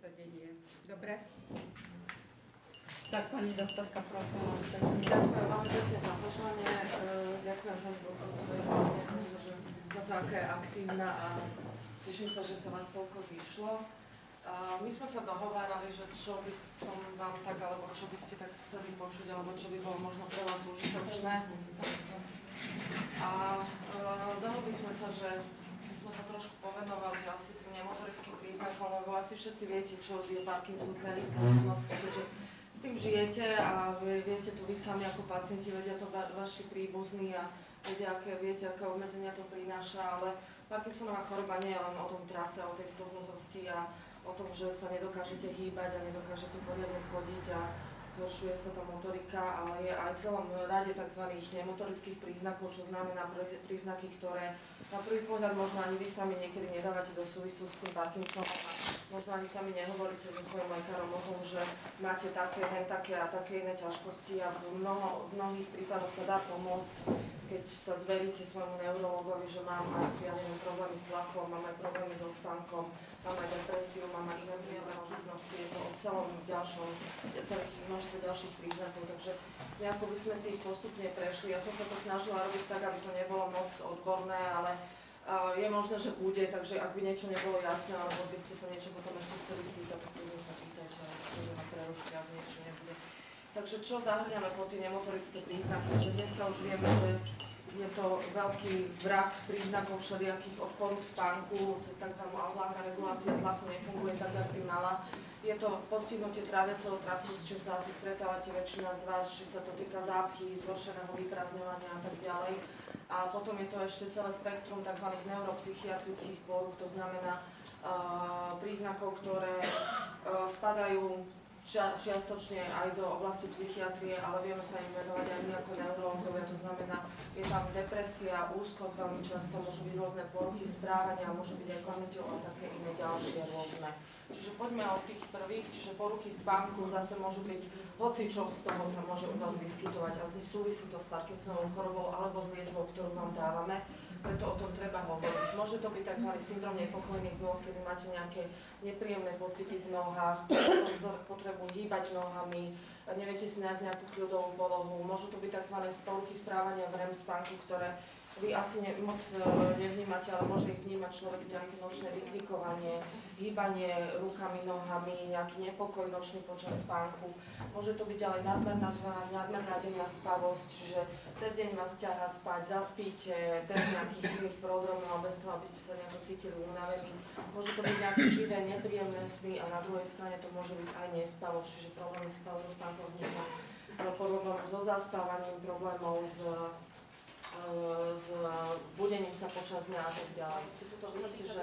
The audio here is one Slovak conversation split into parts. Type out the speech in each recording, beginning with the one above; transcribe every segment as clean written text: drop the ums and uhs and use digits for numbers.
sedenie. Dobre? Tak, pani doktorka, prosím vás pekne. Ďakujem veľmi pekne za pozvanie. Ďakujem pani profesorovej hlavne, že na to, aká je aktívna a teším sa, že sa vás toľko zišlo. My sme sa dohovárali, že čo by som vám tak, alebo čo by ste tak chceli počuť, alebo čo by bolo možno pre vás užitočné. A dohodli sme sa, že by sme sa trošku povenovali asi tým nemotorickým príznakom, lebo asi všetci viete, čo je Parkinson z hľadiska možnosti, keďže s tým žijete a viete to vy sami ako pacienti, vedia to vaši príbuzní a viete, aké obmedzenia to prináša, ale Parkinsonová choroba nie je len o tom trase, o tej stohnutosti a o tom, že sa nedokážete hýbať a nedokážete poriadne chodiť a zhoršuje sa tá motorika, ale je aj celom rade tzv. Nemotorických príznakov, čo znamená príznaky, ktoré na prvý pohľad možno ani vy sami niekedy nedávate do súvisu s tým Parkinsonom a možno ani sami nehovoríte so svojím lekárom o tom, že máte také, také a také iné ťažkosti a v mnohých prípadoch sa dá pomôcť, keď sa zveríte svojmu neurologovi, že mám aj problémy s tlakom, mám aj problémy so spánkom, mám aj depresiu, mám aj iné chybnosti, je to o celých množstvo ďalších príznakov, takže nejako by sme si ich postupne prešli. Ja som sa to snažila robiť tak, aby to nebolo moc odborné, ale je možné, že bude, takže ak by niečo nebolo jasné, alebo by ste sa niečo potom ešte chceli spýtať, tak budem sa pýtať, a budeme prerušiť, ak niečo nebude. Takže čo zahrňame pod tie nemotorické príznaky? Že dneska už vieme, že je to veľký vrat príznakov všelijakých odporu spánku, cez tzv. Avlánka regulácia tlaku nefunguje tak, ako by mala. Je to postihnutie tráviaceho traktu, s čím sa asi stretávate väčšina z vás, či sa to týka zápchy, zhoršeného vyprázdňovania a tak ďalej. A potom je to ešte celé spektrum tzv. Neuropsychiatrických porúch, to znamená príznakov, ktoré spadajú čiastočne aj do oblasti psychiatrie, ale vieme sa im venovať aj my ako neurologovia, to znamená, je tam depresia, úzkosť veľmi často, môžu byť rôzne poruchy správania, môže byť aj kognitívne a také iné ďalšie rôzne. Čiže poďme od tých prvých, čiže poruchy spánku zase môžu byť, hocičo z toho sa môže u vás vyskytovať a súvisí to s Parkinsonovou chorobou alebo s liečbou, ktorú vám dávame, preto o tom treba hovoriť. Môže to byť tzv. Syndrom nepokojných nôh, kedy máte nejaké nepríjemné pocity v nohách, potrebu hýbať nohami, neviete si nájsť nejakú kľudovú polohu, môžu to byť tzv. Poruchy správania v REM spánku, ktoré vy asi moc nevnímate, ale môže ich vnímať človek, nejaké nočné vykrikovanie, hýbanie rukami, nohami, nejaký nepokoj nočný počas spánku. Môže to byť ale nadmerná denná spavosť, čiže cez deň vás ťahá spať, zaspíte bez nejakých iných prodromov, bez toho, aby ste sa nejako cítili unavení. Môže to byť nejaké živé, nepríjemné sny a na druhej strane to môže byť aj nespavosť, čiže problémy s spánkom vzniknú, problémov so zaspávaním, problémov s budením sa počas dňa a tak ďalej. Tuto vidíte, že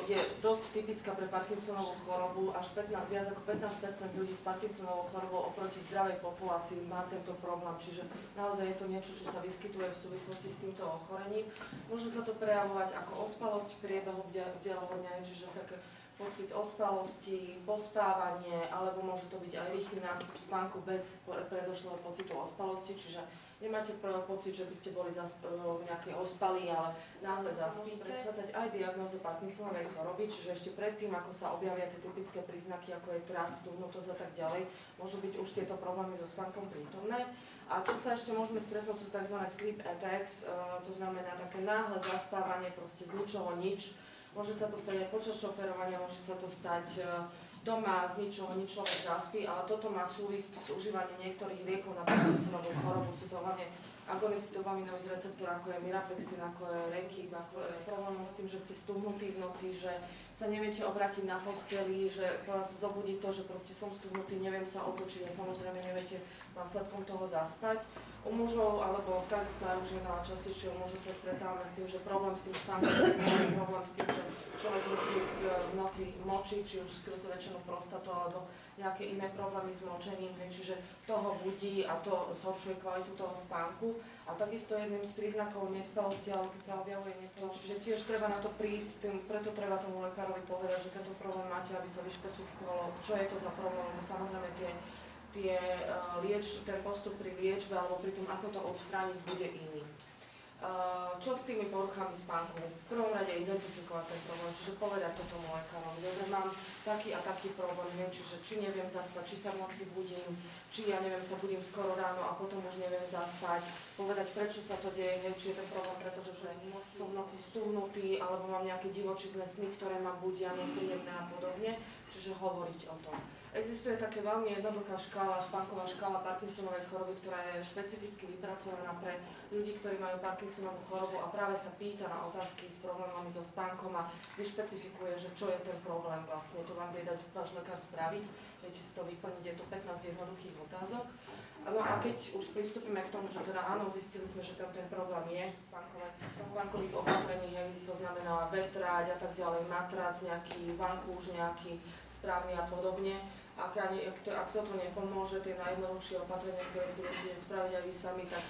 je dosť typická pre Parkinsonovú chorobu, až viac ako 15% ľudí s Parkinsonovou chorobou oproti zdravej populácii má tento problém, čiže naozaj je to niečo, čo sa vyskytuje v súvislosti s týmto ochorením. Môže sa to prejavovať ako ospalosť v priebehu delohodňa, čiže také pocit ospalosti, pospávanie, alebo môže to byť aj rýchly nástup spánku bez predošlého pocitu ospalosti, čiže nemáte pocit, že by ste boli nejakej ospalí, ale náhle zaspíte. Predchádzať aj diagnóze Parkinsonovej choroby, čiže ešte predtým, ako sa objavia tie typické príznaky, ako je tras, stuhnutosť a tak ďalej, môžu byť už tieto problémy so spánkom prítomné. A čo sa ešte môžeme stretnúť, sú tzv. Sleep attacks, to znamená také náhle zaspávanie, proste z ničoho nič. Môže sa to stať aj počas šoferovania, môže sa to stať doma, z ničoho nič človek zaspí, ale toto má súvisť s užívaním niektorých liekov na Parkinsonovú chorobu. Sú to hlavne agonisti dopaminových receptorov, ako je Mirapexin, ako je Rekip, ako je problémom s tým, že ste stuhnutí v noci, že sa neviete obrátiť na posteli, že vás zobudí to, že proste som stuhnutý, neviem sa otočiť a samozrejme neviete následkom toho zaspať. U mužov, alebo takisto aj u žien, ale častejšie u mužov sa stretávame s tým, že problém s tým spánkom je problém s tým, že človek musí v noci močiť, či už skrze väčšinu prostatu, alebo nejaké iné problémy s močením, čiže toho budí a to zhoršuje kvalitu toho spánku. A takisto jedným z príznakov nespavosti, ale keď sa objavuje nespavosť, čiže tiež treba na to prísť, preto treba tomu lekárovi povedať, že tento problém máte, aby sa vyšpecifikovalo, čo je to za problém, lebo samozrejme ten postup pri liečbe alebo pri tom, ako to odstrániť, bude iný. Čo s tými poruchami spánku? V prvom rade identifikovať ten problém, čiže povedať to tomu lekárovi, že mám taký a taký problém, čiže či neviem zaspať, či sa v noci budím, či ja neviem, sa budím skoro ráno a potom už neviem zaspať, povedať prečo sa to deje, či je ten problém, pretože som v noci stúhnutý, alebo mám nejaké divočizné sny, ktoré ma budia nepríjemné a podobne, čiže hovoriť o tom. Existuje také veľmi jednoduchá škála, spánková škála Parkinsonovej choroby, ktorá je špecificky vypracovaná pre ľudí, ktorí majú Parkinsonovú chorobu a práve sa pýta na otázky s problémami so spánkom a vyšpecifikuje, že čo je ten problém vlastne. To vám vie dať váš lekár spraviť, viete si to vyplniť, je to 15 jednoduchých otázok. No a keď už pristúpime k tomu, že teda áno, zistili sme, že tam ten problém je spánkových opatrení, to znamená vetrať a tak ďalej, matrac nejaký, vankúš nejaký správny a podobne. Ak toto nepomôže, tie najjednoduchšie opatrenia, ktoré si viete spraviť aj vy sami, tak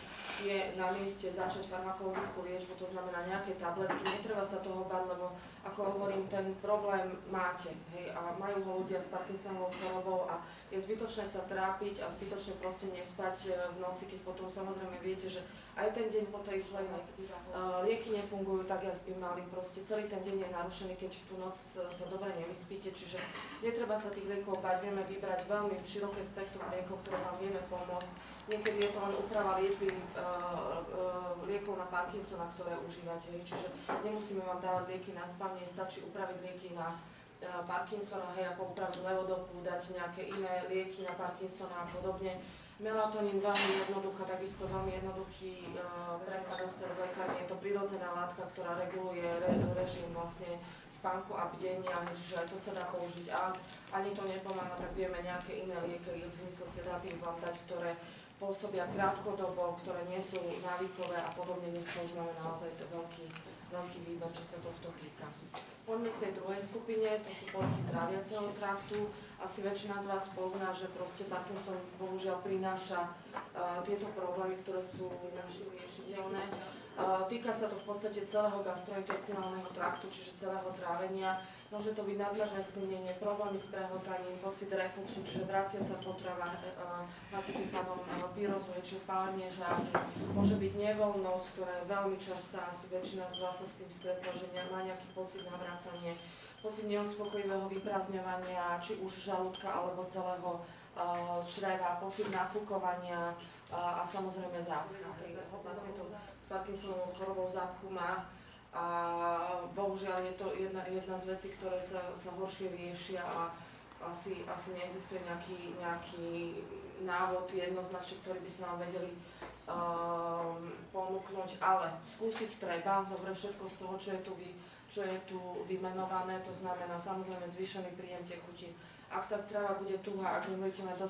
je na mieste začať farmakologickú liečbu, to znamená nejaké tabletky. Netreba sa toho báť, lebo ako hovorím, ten problém máte, hej, a majú ho ľudia s Parkinsonovou chorobou a je zbytočné sa trápiť a zbytočne proste nespať v noci, keď potom samozrejme viete, že aj ten deň po tej šlejnej lieky nefungujú tak, jak by mali, proste celý ten deň je narušený, keď v tú noc sa dobre nevyspíte, čiže netreba sa tých liekov bať, vieme vybrať veľmi široké spektrum liekov, ktoré vám vieme pomôcť. Niekedy je to len úprava liečby liekov na Parkinsona, ktoré užívate, čiže nemusíme vám dávať lieky na spanie, stačí upraviť lieky na Parkinsona, hej, ako upraviť levodopu, dať nejaké iné lieky na Parkinsona a podobne. Melatonín veľmi jednoduchá, takisto veľmi jednoduchý prepad v lekárni. Je to prirodzená látka, ktorá reguluje režim vlastne spánku a bdenia, čiže aj to sa dá použiť. A ani to nepomáha, tak vieme nejaké iné lieky v zmysle sedatív vám dať, ktoré pôsobia krátkodobo, ktoré nie sú návykové a podobne. Dneska už máme naozaj veľký výber, čo sa tohto týka. Poďme k tej druhej skupine, to sú poruchy tráviaceho traktu. Asi väčšina z vás pozná, že proste Parkinson bohužiaľ prináša tieto problémy, ktoré sú riešiteľné. Týka sa to v podstate celého gastrointestinálneho traktu, čiže celého trávenia. Môže to byť nadmerné snenie, problémy s prehltaním, pocit refluxu, čiže vracia sa potrava, máte tým pádom pyrózu, väčšie pálenie žáhy. Môže byť nevoľnosť, ktorá je veľmi častá, asi väčšina z vás sa s tým stretla, že má nejaký pocit navracania, pocit neuspokojivého vyprázdňovania, či už žalúdka alebo celého čreva, pocit nafúkovania a samozrejme zápchu. Pacientov s Parkinsonovou chorobou zápchu má. A bohužiaľ je to jedna z vecí, ktoré sa horšie riešia a asi neexistuje nejaký návod jednoznačne, ktorý by sa vám vedeli ponúknuť, ale skúsiť treba, dobre, všetko z toho, čo je tu vymenované, to znamená samozrejme zvýšený príjem tekutín. Ak tá strava bude tuhá, ak nebudete mať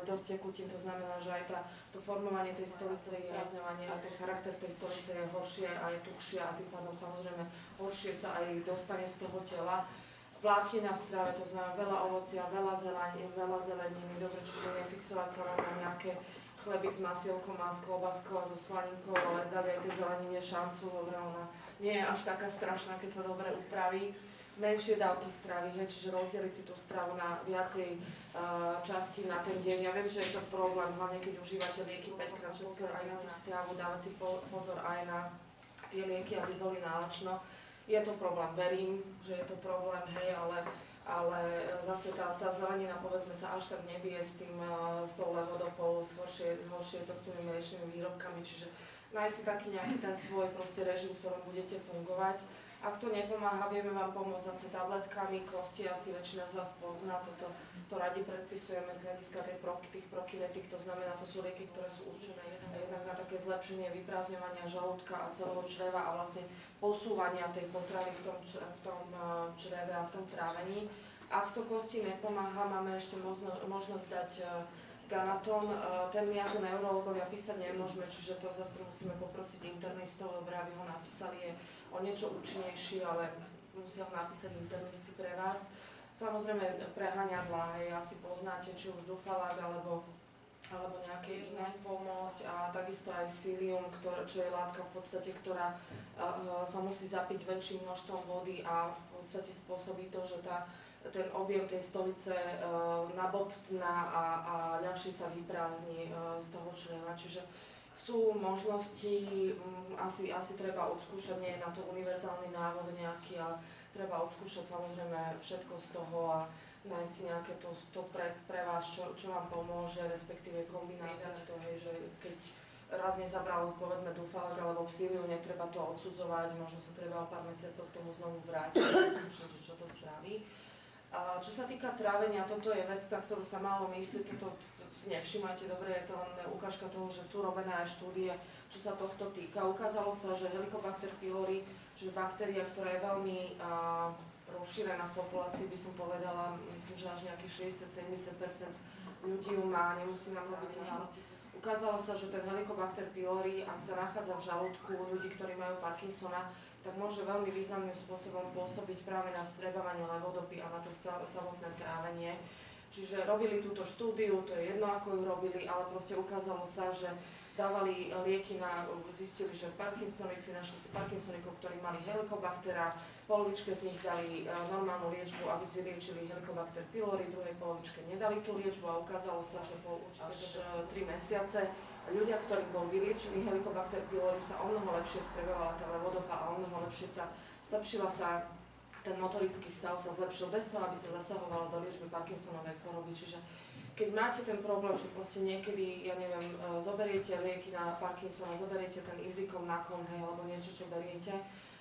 dosť tekutín, to znamená, že aj to formovanie tej stolice je razňovanie, aj ten charakter tej stolice je horšie a je tuhšie a tým pádom samozrejme horšie sa aj dostane z toho tela. Vláknina v strave, to znamená veľa ovocia, veľa zeleniny, dobre, čiže nefixovať sa len na nejaké chlebík s masielkom a s klobáskou a so slaninkou, ale dať aj tej zelenine šancu, dobre, ona nie je až taká strašná, keď sa dobre upraví. Menšie dávky stravy, čiže rozdeliť si tú stravu na viacej časti na ten deň. Ja viem, že je to problém, hlavne keď užívate lieky 5x6 aj na tú stravu, dávať si pozor aj na tie lieky, aby boli nálačno. Je to problém, verím, že je to problém, hej, ale zase tá zelenina, povedzme sa, až tak nebije s tou levodopou, horšie je to s tými mliečnymi výrobkami, čiže nájsť si taký nejaký ten svoj proste režim, v ktorom budete fungovať. Ak to nepomáha, vieme vám pomôcť zase tabletkami, kosti asi väčšina z vás pozná, to radi predpisujeme z hľadiska tých prokinetik, to znamená, to sú lieky, ktoré sú určené jednak na také zlepšenie vyprázdňovania žalúdka a celého čreva a vlastne posúvania tej potravy v tom čreve a v tom trávení. Ak to kosti nepomáha, máme ešte možnosť dať Ganatón, ten my ako neurologovia písať nemôžeme, čiže to zase musíme poprosiť internistov, aby ho napísali, je o niečo účinnejší, ale musia ho napísať internisti pre vás. Samozrejme preháňadlá, asi poznáte, či už Dufalak alebo nejaké iné pomôcť a takisto aj Psyllium, čo je látka v podstate, ktorá sa musí zapiť väčším množstvom vody a v podstate spôsobí to, že ten objem tej stolice nabobtná a ľahšie sa vyprázdni z toho čreva. Čiže sú možnosti, asi treba odskúšať, nie je na to univerzálny návod nejaký, ale treba odskúšať samozrejme všetko z toho a nájsť si nejaké to pre vás, čo vám pomôže, respektíve kombinácia toho, že keď raz nezabral povedzme dufalak alebo psíliu, netreba to odsudzovať, možno sa treba o pár mesiacov k tomu znovu vrátiť a skúšať, že čo to spraví. A čo sa týka trávenia, toto je vec, na ktorú sa málo myslí, toto si nevšimajte dobre, je to len ukážka toho, že sú robené aj štúdie, čo sa tohto týka. Ukázalo sa, že Helicobacter pylori, čiže baktéria, ktorá je veľmi rozšírená v populácii, by som povedala, myslím, že až nejakých 60-70% ľudí ju má, nemusí nám robiť ťažkosti. Ukázalo sa, že ten Helicobacter pylori, ak sa nachádza v žalúdku ľudí, ktorí majú Parkinsona, tak môže veľmi významným spôsobom pôsobiť práve na vstrebávanie levodopy a na to samotné trávenie. Čiže robili túto štúdiu, to je jedno ako ju robili, ale proste ukázalo sa, že dávali lieky zistili, že Parkinsonici, našli si Parkinsonikov, ktorí mali Helicobaktera, polovičke z nich dali normálnu liečbu, aby si liečili Helicobacter pylori, druhej polovičke nedali tú liečbu a ukázalo sa, že po až 3 mesiace ľudia, ktorým bol vyliečený Helicobacter pylori, sa omnoho lepšie vstrebávala tá levodopa a omnoho lepšie zlepšila sa ten motorický stav sa zlepšil bez toho, aby sa zasahovalo do liečby Parkinsonovej choroby. Čiže keď máte ten problém, že proste niekedy, ja neviem, zoberiete lieky na Parkinsona, zoberiete ten Izikom na kon, hej, alebo niečo, čo beriete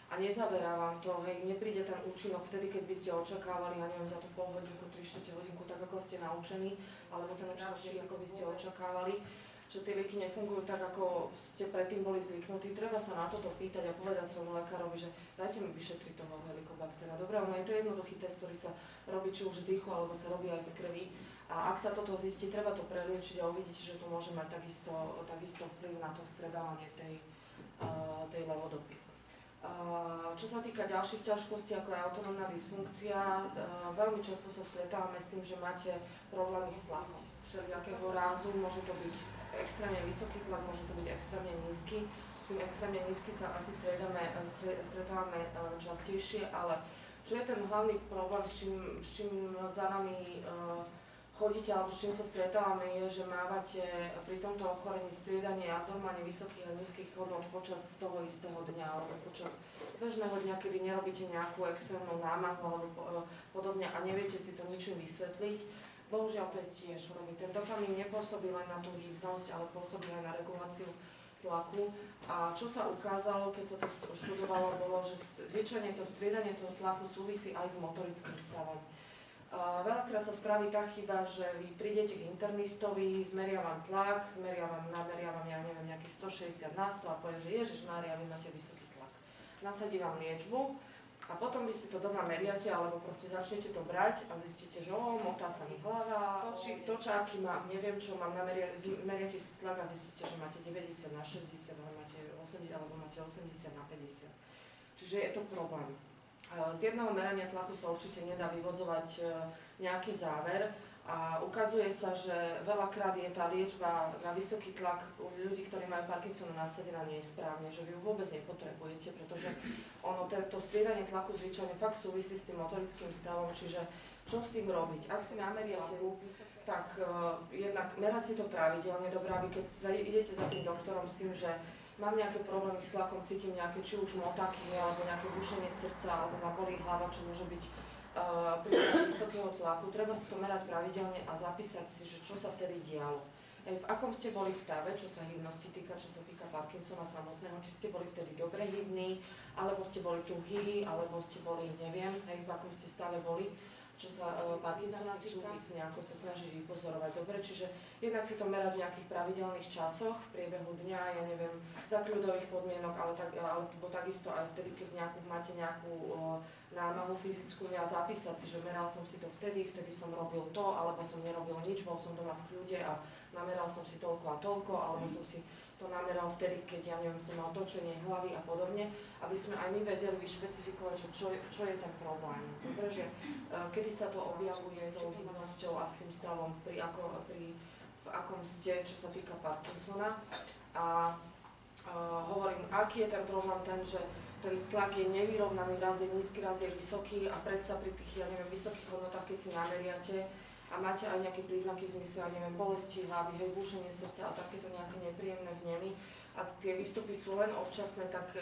a nezaberá vám to, hej, nepríde ten účinok vtedy, keď by ste očakávali, ja neviem, za tú pol hodinku, 3/4 hodinku, tak ako ste naučení, alebo ten účinok, ako by ste očakávali, že tie lieky nefungujú tak, ako ste predtým boli zvyknutí. Treba sa na toto pýtať a povedať svojmu lekárovi, že dajte mi vyšetriť toho Helicobaktera. Dobre, ono je to jednoduchý test, ktorý sa robí či už z dýchu, alebo sa robí aj z krvi. A ak sa toto zistí, treba to preliečiť a uvidíte, že to môže mať takisto vplyv na to vstrebávanie tej levodopy. Čo sa týka ďalších ťažkostí, ako je autonómna dysfunkcia, veľmi často sa stretávame s tým, že máte problémy s tlakom všelijakého rázu, môže to byť extrémne vysoký tlak, môže to byť extrémne nízky. S tým extrémne nízky sa asi stretávame častejšie, ale čo je ten hlavný problém, s čím za nami chodíte alebo s čím sa stretávame, je, že mávate pri tomto ochorení striedanie abnormálne vysokých a nízkych hodnot počas toho istého dňa alebo počas bežného dňa, kedy nerobíte nejakú extrémnu námahu alebo podobne a neviete si to ničím vysvetliť. Bohužiaľ to je tiež rovný. Ten dopamín nepôsobí len na tú hybnosť, ale pôsobí aj na reguláciu tlaku. A čo sa ukázalo, keď sa to študovalo, bolo, že zvyčajne to striedanie toho tlaku súvisí aj s motorickým stavom. Veľakrát sa spraví tá chyba, že vy prídete k internistovi, zmeria vám tlak, nameria vám, ja neviem, nejakých 160 na 100 a povie, že Ježišmária, vy máte vysoký tlak. Nasadí vám liečbu. A potom vy si to doma meriate, alebo proste začnete to brať a zistíte, že motá sa mi hlava, točáky mám, neviem čo, meriate si tlak a zistíte, že máte 90 na 60, alebo máte 80 na 50. Čiže je to problém. Z jedného merania tlaku sa určite nedá vyvodzovať nejaký záver a ukazuje sa, že veľakrát je tá liečba na vysoký tlak u ľudí, ktorí majú Parkinsona nasadená nesprávne, že vy ju vôbec nepotrebujete, pretože to striedanie tlaku zvyčajne fakt súvisí s tým motorickým stavom, čiže čo s tým robiť? Ak si nameriate, tak jednak merať si to pravidelne, dobré, aby keď idete za tým doktorom s tým, že mám nejaké problémy s tlakom, cítim nejaké či už motaky, alebo nejaké bušenie srdca, alebo ma bolí hlava, čo môže byť pri vysokého tlaku, treba si to merať pravidelne a zapísať si, že čo sa vtedy dialo. V akom ste boli stave, čo sa hybnosti týka, čo sa týka Parkinsona samotného, či ste boli vtedy dobre hybní, alebo ste boli tuhí, alebo ste boli, neviem, v akom ste stave boli, čo sa Parkinsona týka, nejako sa snaží vypozorovať dobre, čiže jednak si to merať v nejakých pravidelných časoch, v priebehu dňa, ja neviem, za kľudových podmienok, alebo takisto aj vtedy, keď máte nejakú námahu fyzickú a zapísať si, že meral som si to vtedy som robil to, alebo som nerobil nič, bol som doma v kľude a nameral som si toľko a toľko, alebo som si to nameral vtedy, keď, ja neviem, som mal točenie hlavy a podobne, aby sme aj my vedeli vyšpecifikovať, že čo je ten problém. Dobre, že kedy sa to objavuje s tou hybnosťou a s tým stavom, v akom ste, čo sa týka Parkinsona. A hovorím, aký je ten problém ten, že ten tlak je nevyrovnaný, raz je nízky, raz je vysoký a predsa pri tých, ja neviem, vysokých hodnotách, keď si nameriate a máte aj nejaké príznaky v zmysle, neviem, bolesti hlavy, hej, bušenie srdca a takéto nejaké nepríjemné vnemy a tie výstupy sú len občasné, tak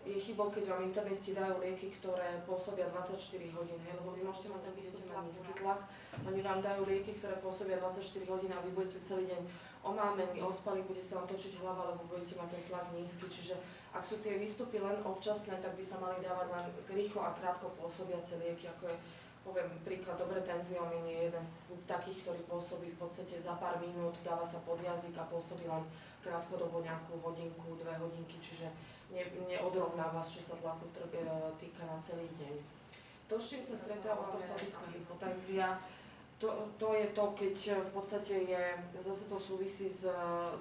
je chybou, keď vám internisti dajú lieky, ktoré pôsobia 24 hodín, hej, lebo vy môžete mať nízky tlak, oni vám dajú lieky, ktoré pôsobia 24 hodín a vy budete celý deň omámení, ospali, bude sa vám točiť hlava, lebo budete mať ten tlak nízky, čiže ak sú tie výstupy len občasné, tak by sa mali dávať len rýchlo a krátko pôsobiace lieky, ako je, poviem príklad, Dobretenziomyn je jeden z takých, ktorý pôsobí v podstate za pár minút, dáva sa pod jazyk a pôsobí len krátkodobo nejakú hodinku, 2 hodinky, čiže neodrovná vás, čo sa tlaku týka na celý deň. To, s čím sa stretáva ortostatická hypotenzia, to je to, keď v podstate zase to súvisí s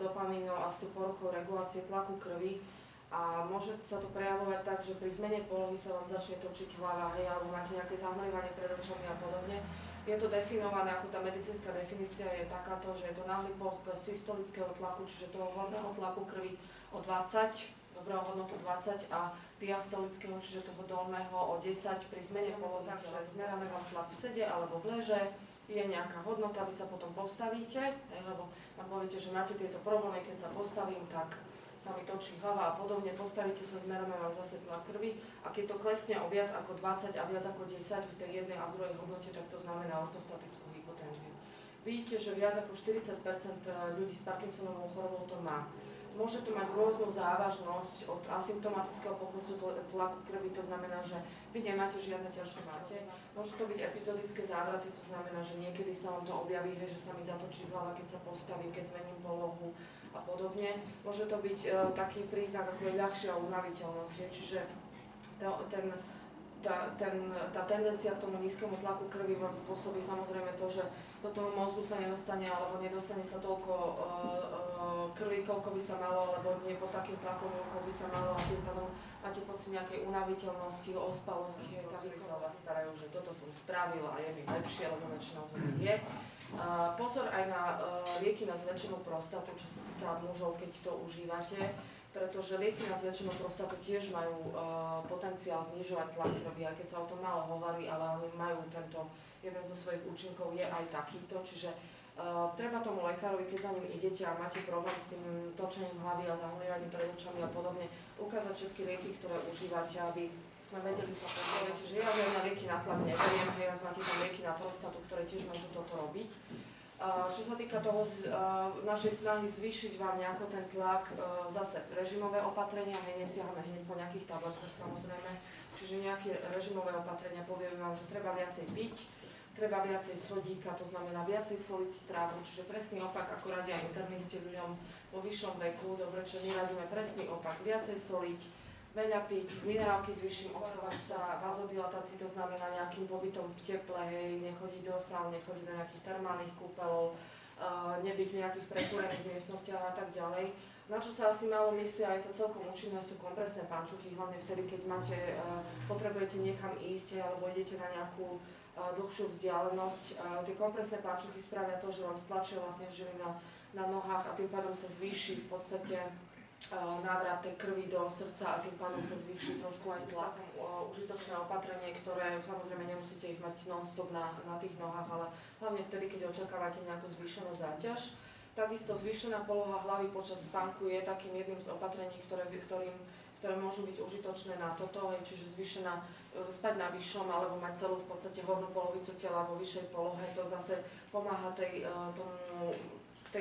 dopamínou a s tou poruchou regulácie tlaku krvi a môže sa to prejavovať tak, že pri zmene polohy sa vám začne točiť hlava, hej, alebo máte nejaké zahmlievanie pred očami a podobne. Je to definované, ako tá medicínska definícia je takáto, že je to náhly pokles systolického tlaku, čiže toho horného tlaku krvi o 20, dobrého hodnotu 20 a diastolického, čiže toho dolného o 10 pri zmene polohy tela. Zmeráme vám tlak v sede alebo v leže, je nejaká hodnota, vy sa potom postavíte, lebo nám poviete, že máte tieto problémy, keď sa postavím, tak sa mi točí hlava a podobne, postavíte sa, zmeráme vám zase tlak krvi a keď to klesne o viac ako 20 a viac ako 10 v tej jednej a druhej hodnote, tak to znamená ortostatickú hypotenziu. Vidíte, že viac ako 40% ľudí s Parkinsonovou chorobou to má. Môže to mať rôznu závažnosť od asymptomatického poklesu tlaku krvi, to znamená, že vy nemáte žiadne ťažkosti. Môže to byť epizodické závraty, to znamená, že niekedy sa vám to objaví, že sa mi zatočí hlava, keď sa postavím, keď zmením polohu a podobne. Môže to byť taký príznak, ako je ľahšia unaviteľnosť, čiže tá tendencia k tomu nízkemu tlaku krvi vám spôsobí samozrejme to, že do toho mozgu sa nedostane alebo nedostane sa toľko krvi, koľko by sa malo, alebo nie pod takým tlakom, koľko by sa malo a tým pádom máte pocit nejakej unaviteľnosti, ospalosti, ktorí sa o vás starajú, že toto som spravila a je mi lepšie, lebo väčšinou to je. Pozor aj na lieky na zväčšenú prostatu, čo sa týka mužov, keď to užívate, pretože lieky na zväčšenú prostatu tiež majú potenciál znižovať tlak krvi, a keď sa o tom málo hovorí, ale oni majú jeden zo svojich účinkov je aj takýto, čiže treba tomu lekárovi, keď za ním idete a máte problém s tým točením hlavy a zahmlievaním pred očami a podobne, ukázať všetky lieky, ktoré užívate, aby sme vedeli sa pozrieť, že ja žiadne lieky na tlak neberiem, hej, máte tam lieky na prostatu, ktoré tiež môžu toto robiť. Čo sa týka toho našej snahy zvýšiť vám nejako ten tlak, zase režimové opatrenia, hej, nesiahame hneď po nejakých tabletkách samozrejme, čiže nejaké režimové opatrenia, povieme vám, že treba viacej piť, treba viacej sodíka, to znamená viacej soliť strávu, čiže presný opak, ako radia internisti ľuďom vo vyššom veku, dobre, čo neradíme, presný opak, viacej soliť, veľa piť, minerálky s vyšším obsahom sa, vazodilatácii, to znamená nejakým pobytom v teple, hej, nechodiť do saun, nechodiť do nejakých termálnych kúpeľov, nebyť v nejakých prekúrených miestnostiach a tak ďalej. Na čo sa asi málo myslí, a je to celkom účinné, sú kompresné pančuchy, hlavne vtedy, keď potrebujete niekam ísť alebo idete na nejakú dlhšiu vzdialenosť. Tie kompresné pančuchy spravia to, že vám stlačia vlastne žily na nohách a tým pádom sa zvýši v podstate návrat tej krvi do srdca a tým pádom sa zvýši trošku aj tlak. Užitočné opatrenie, ktoré samozrejme nemusíte ich mať non-stop na tých nohách, ale hlavne vtedy, keď očakávate nejakú zvýšenú záťaž. Takisto zvýšená poloha hlavy počas spánku je takým jedným z opatrení, ktoré môžu byť užitočné na toto, čiže zvýšená spať na vyššom alebo mať celú v podstate hornú polovicu tela vo vyššej polohe, to zase pomáha tej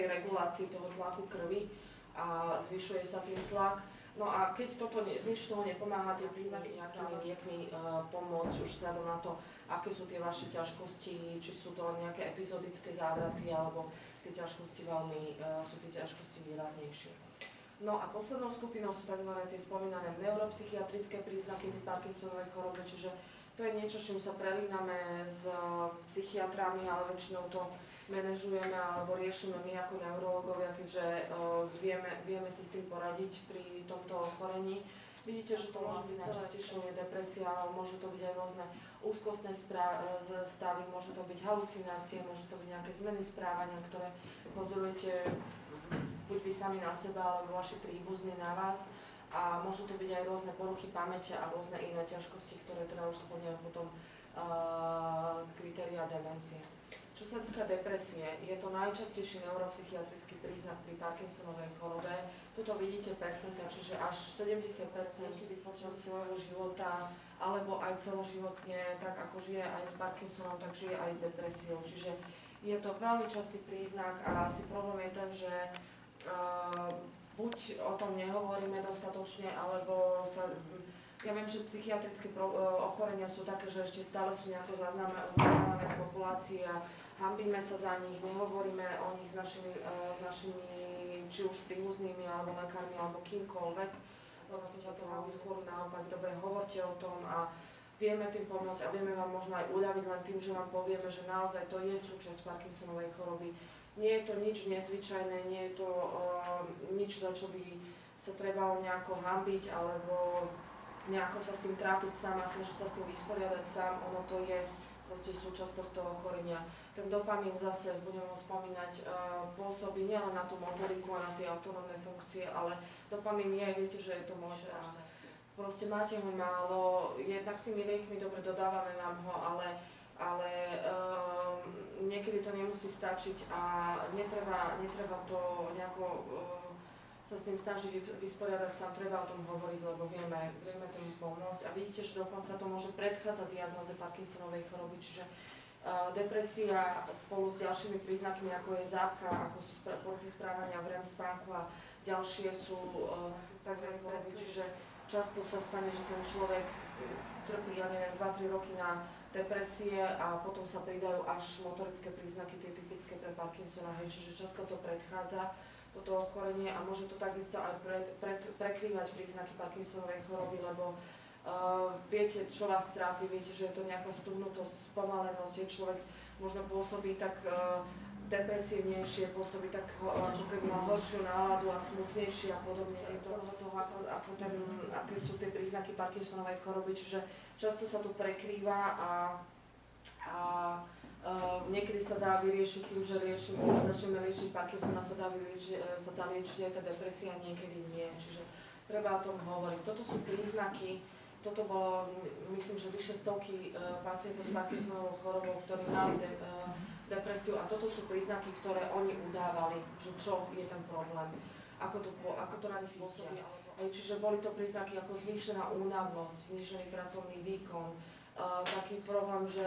regulácii toho tlaku krvi a zvyšuje sa tým tlak. No a keď nič z toho nepomáha, tie príznaky nejakými liekmi pomôcť už vzhľadom na to, aké sú tie vaše ťažkosti, či sú to len nejaké epizodické závraty alebo tie ťažkosti sú tie ťažkosti výraznejšie. No a poslednou skupinou sú tzv. Tie spomínané neuropsychiatrické príznaky pri Parkinsonovej chorobe, čiže to je niečo, čím sa prelíname s psychiatrami, ale väčšinou to manažujeme alebo riešime my ako neurológovia, keďže vieme si s tým poradiť pri tomto ochorení. Vidíte, že to môže byť najčastejšie depresia, môžu to byť aj rôzne úzkostné stavy, môžu to byť halucinácie, môžu to byť nejaké zmeny správania, ktoré pozorujete buď vy sami na seba, alebo vaši príbuzní na vás. A môžu to byť aj rôzne poruchy pamäte a rôzne iné ťažkosti, ktoré teda už splňajú potom kritériá demencie. Čo sa týka depresie, je to najčastejší neuropsychiatrický príznak pri Parkinsonovej chorobe. Tuto vidíte percenta, čiže až 70% kedy počas celého života, alebo aj celoživotne, tak ako žije aj s Parkinsonom, tak žije aj s depresiou. Čiže je to veľmi častý príznak a asi problém je ten, že buď o tom nehovoríme dostatočne, alebo sa... Ja viem, že psychiatrické ochorenia sú také, že ešte stále sú nejako zaznamenané v populácii a hanbíme sa za nich, nehovoríme o nich s našimi či už príbuznými, alebo lekármi, alebo kýmkoľvek, lebo sa to robí skôr naopak. Dobre, hovorte o tom a vieme tým pomôcť a vieme vám možno aj uľaviť len tým, že vám povieme, že naozaj to je súčasť Parkinsonovej choroby. Nie je to nič nezvyčajné, nie je to nič, za čo by sa trebalo nejako hanbiť, alebo nejako sa s tým trápiť sám a snažiť sa s tým vysporiadať sám, ono to je proste súčasť tohto ochorenia. Ten dopamín zase, budeme ho spomínať, pôsobí nielen na tú motoriku a na tie autonómne funkcie, ale dopamín je, viete, že je to možné a proste máte ho málo, jednak tými liekmi dobre dodávame vám ho, ale niekedy to nemusí stačiť a netreba to nejako sa s tým snažiť vysporiadať sám, treba o tom hovoriť, lebo vieme tomu pomôcť. A vidíte, že dokonca to môže predchádzať diagnóze Parkinsonovej choroby, čiže depresia spolu s ďalšími príznakmi, ako je zápcha, ako sú poruchy správania v REM spánku a ďalšie sú tzv. Choroby, čiže často sa stane, že ten človek trpí, 2-3 roky na depresie a potom sa pridajú až motorické príznaky, tie typické pre Parkinsona, čiže často to predchádza toto ochorenie a môže to takisto aj prekrývať príznaky Parkinsonovej choroby, lebo viete, čo vás trápi, viete, že je to nejaká stuhnutosť, spomalenosť, človek možno pôsobí tak depresívnejšie, pôsobí tak ako keby mal horšiu náladu a smutnejšie a podobne. Je to aké sú tie príznaky Parkinsonovej choroby, čiže často sa to prekrýva a niekedy sa dá vyriešiť tým, že začneme liečiť Parkinsona, sa dá liečiť aj tá depresia, niekedy nie. Čiže treba o tom hovoriť. Toto sú príznaky, toto bolo, myslím, že vyše stovky pacientov s Parkinsonovou chorobou, ktorí mali depresiu a toto sú príznaky, ktoré oni udávali, že čo je ten problém, ako to na nich pôsobí. Čiže boli to príznaky ako zvýšená únavnosť, znížený pracovný výkon, taký problém, že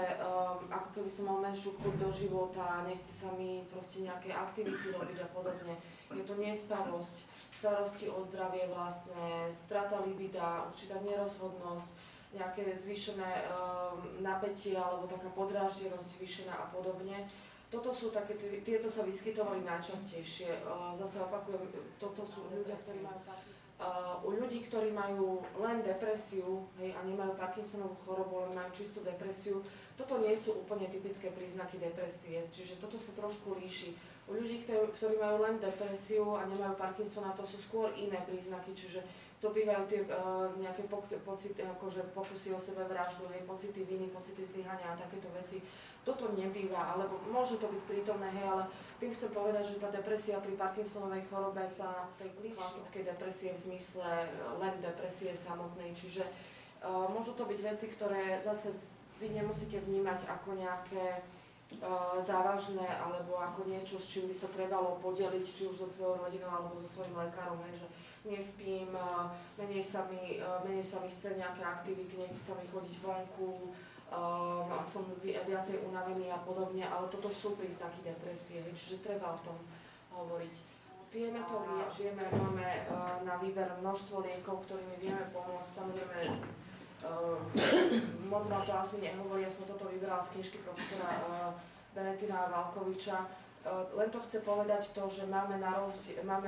ako keby som mal menšiu chuť do života, nechce sa mi proste nejaké aktivity robiť a podobne. Je to nespavosť, starosti o zdravie vlastné, strata libida, určitá nerozhodnosť, nejaké zvýšené napätie alebo taká podráždenosť zvýšená a podobne. Toto sú také, tieto sa vyskytovali najčastejšie. Zase opakujem, toto sú ľudia, ktorí majú u ľudí, ktorí majú len depresiu, hej, a nemajú Parkinsonovú chorobu, len majú čistú depresiu, toto nie sú úplne typické príznaky depresie, čiže toto sa trošku líši. U ľudí, ktorí majú len depresiu a nemajú Parkinsona, to sú skôr iné príznaky, čiže to bývajú tie nejaké pocity, akože pokusy o sebevraždu, hej, pocity viny, pocity zlyhania a takéto veci. Toto nebýva, alebo môže to byť prítomné, hej, ale tým chcem povedať, že tá depresia pri Parkinsonovej chorobe sa tej klasickej depresie v zmysle len depresie samotnej, čiže môžu to byť veci, ktoré zase vy nemusíte vnímať ako nejaké závažné alebo ako niečo, s čím by sa trebalo podeliť, či už so svojou rodinou alebo so svojím lekárom, hej, že nespím, menej sa mi chce nejaké aktivity, nechce sa mi chodiť vonku, som viacej unavený a podobne, ale toto sú príznaky depresie, čiže treba o tom hovoriť. Vieme to liečiť, máme na výber množstvo liekov, ktorými vieme pomôcť, samozrejme moc vám to asi nehovorí, ja som toto vybrala z knižky profesora Benetina Valkoviča. Len to chce povedať to, že máme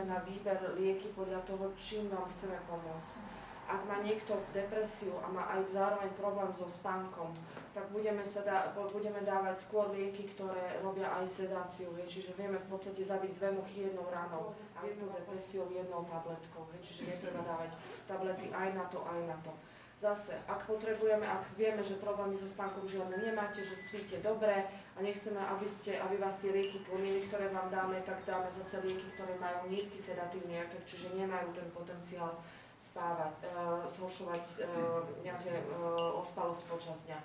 na výber lieky podľa toho, čím vám chceme pomôcť. Ak má niekto depresiu a má aj zároveň problém so spánkom, tak budeme dávať skôr lieky, ktoré robia aj sedáciu, čiže vieme v podstate zabiť dve muchy jednou ranou, aj s tou depresiou jednou tabletkou, čiže netreba dávať tablety aj na to, aj na to. Zase, ak vieme, že problémy so spánkom žiadne nemáte, že spíte dobre a nechceme, aby vás tie lieky tlmili, ktoré vám dáme, tak dáme zase lieky, ktoré majú nízky sedatívny efekt, čiže nemajú ten potenciál spávať, zhoršovať nejaké ospalosť počas dňa.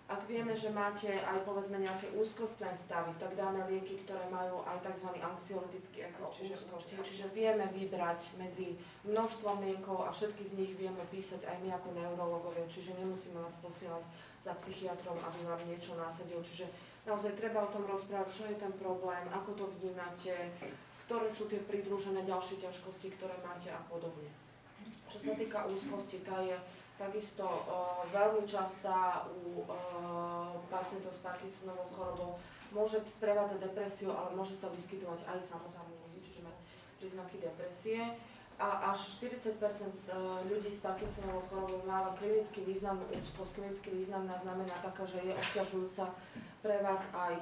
Ak vieme, že máte aj povedzme nejaké úzkostné stavy, tak dáme lieky, ktoré majú aj tzv. Anxiolytický efekt, čiže úzkosti. Čiže vieme vybrať medzi množstvom liekov a všetky z nich vieme písať aj my ako neurologovia, čiže nemusíme vás posielať za psychiatrom, aby vám niečo nasadil. Čiže naozaj treba o tom rozprávať, čo je ten problém, ako to vnímate, ktoré sú tie pridružené ďalšie ťažkosti, ktoré máte a podobne. Čo sa týka úzkosti, tá je takisto veľmi častá u pacientov s Parkinsonovou chorobou. Môže sprevádzať depresiu, ale môže sa vyskytovať aj samozrejme, čiže mať príznaky depresie. A až 40% ľudí s Parkinsonovou chorobou má klinicky významnú úzkosť. Klinicky významná znamená taká, že je obťažujúca pre vás a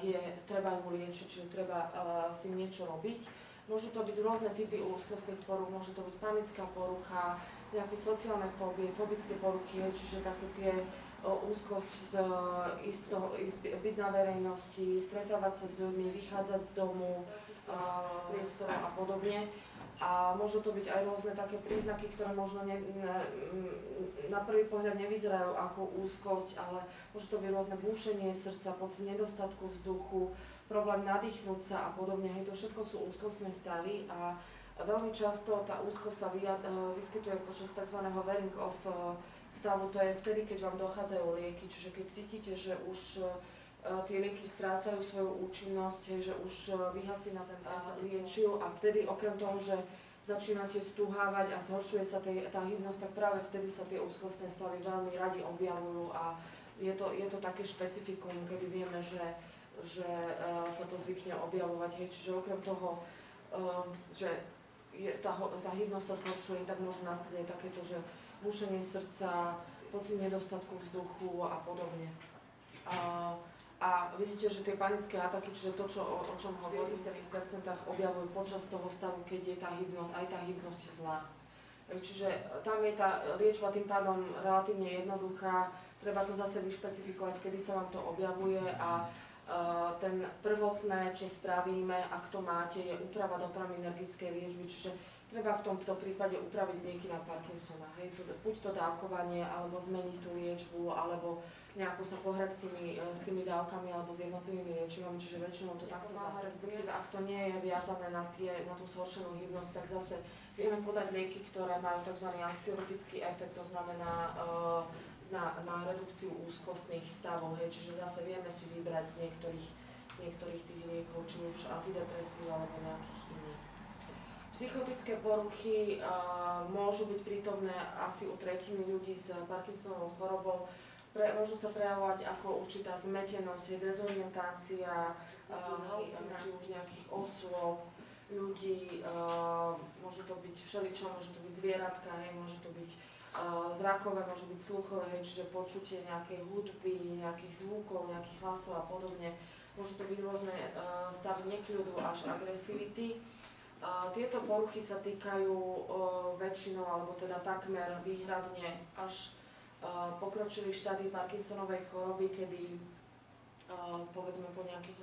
treba ju liečiť, čiže treba s tým niečo robiť. Môžu to byť rôzne typy úzkostných porúch, môže to byť panická porucha, nejaké sociálne fóbie, fobické poruchy, čiže také tie úzkosť byť na verejnosti, stretávať sa s ľuďmi, vychádzať z domu, priestora a podobne. A môžu to byť aj rôzne také príznaky, ktoré možno na prvý pohľad nevyzerajú ako úzkosť, ale môže to byť rôzne búšenie srdca, pocit nedostatku vzduchu, problém nadýchnúť sa a podobne. Hej, to všetko sú úzkostné stavy a veľmi často tá úzkosť sa vyskytuje počas tzv. Wearing off stavu, to je vtedy, keď vám dochádzajú lieky, čiže keď cítite, že už tie lieky strácajú svoju účinnosť, že už vyhasí na ten liečiv a vtedy okrem toho, že začínate stúhávať a zhoršuje sa tá hybnosť, tak práve vtedy sa tie úzkostné stavy veľmi radi objavujú a je to také špecifikum, kedy vieme, že sa to zvykne objavovať. Hej. Čiže okrem toho, že tá hybnosť sa zhoršuje, tak môže nastať aj takéto, že búšenie srdca, pocit nedostatku vzduchu a podobne. A vidíte, že tie panické ataky, čiže to, o čom hovorí, sa v 50% objavujú počas toho stavu, keď je aj tá hybnosť zlá. Čiže tam je tá liečba tým pádom relatívne jednoduchá, treba to zase vyšpecifikovať, kedy sa vám to objavuje a ten prvotné, čo spravíme, ak to máte, je úprava dopaminaergickej liečby, čiže treba v tomto prípade upraviť lieky na Parkinsona. Hej, buď to dávkovanie, alebo zmeniť tú liečbu, alebo nejako sa pohrať s tými dávkami alebo s jednotlivými liečivami, čiže väčšinou to takto zahrať. Respektíve, ak to nie je viazané na tú zhoršenú hybnosť, tak zase vieme podať lieky, ktoré majú tzv. Anxiolytický efekt, to znamená na redukciu úzkostných stavov, hej, čiže zase vieme si vybrať z niektorých tých liekov, či už antidepresív alebo nejakých iných. Psychotické poruchy môžu byť prítomné asi u tretiny ľudí s Parkinsonovou chorobou. Môžu sa prejavovať ako určitá zmetenosť, dezorientácia, či už nejakých osôb, ľudí, môže to byť všeličo, môže to byť zvieratka, hej, môže to byť zrakové, môže byť sluchové, hej, čiže počutie nejakej hudby, nejakých zvukov, nejakých hlasov a podobne. Môžu to byť rôzne stavy nekľudu až agresivity. Tieto poruchy sa týkajú väčšinou, alebo teda takmer výhradne až pokročilých štádií Parkinsonovej choroby, kedy povedzme po nejakých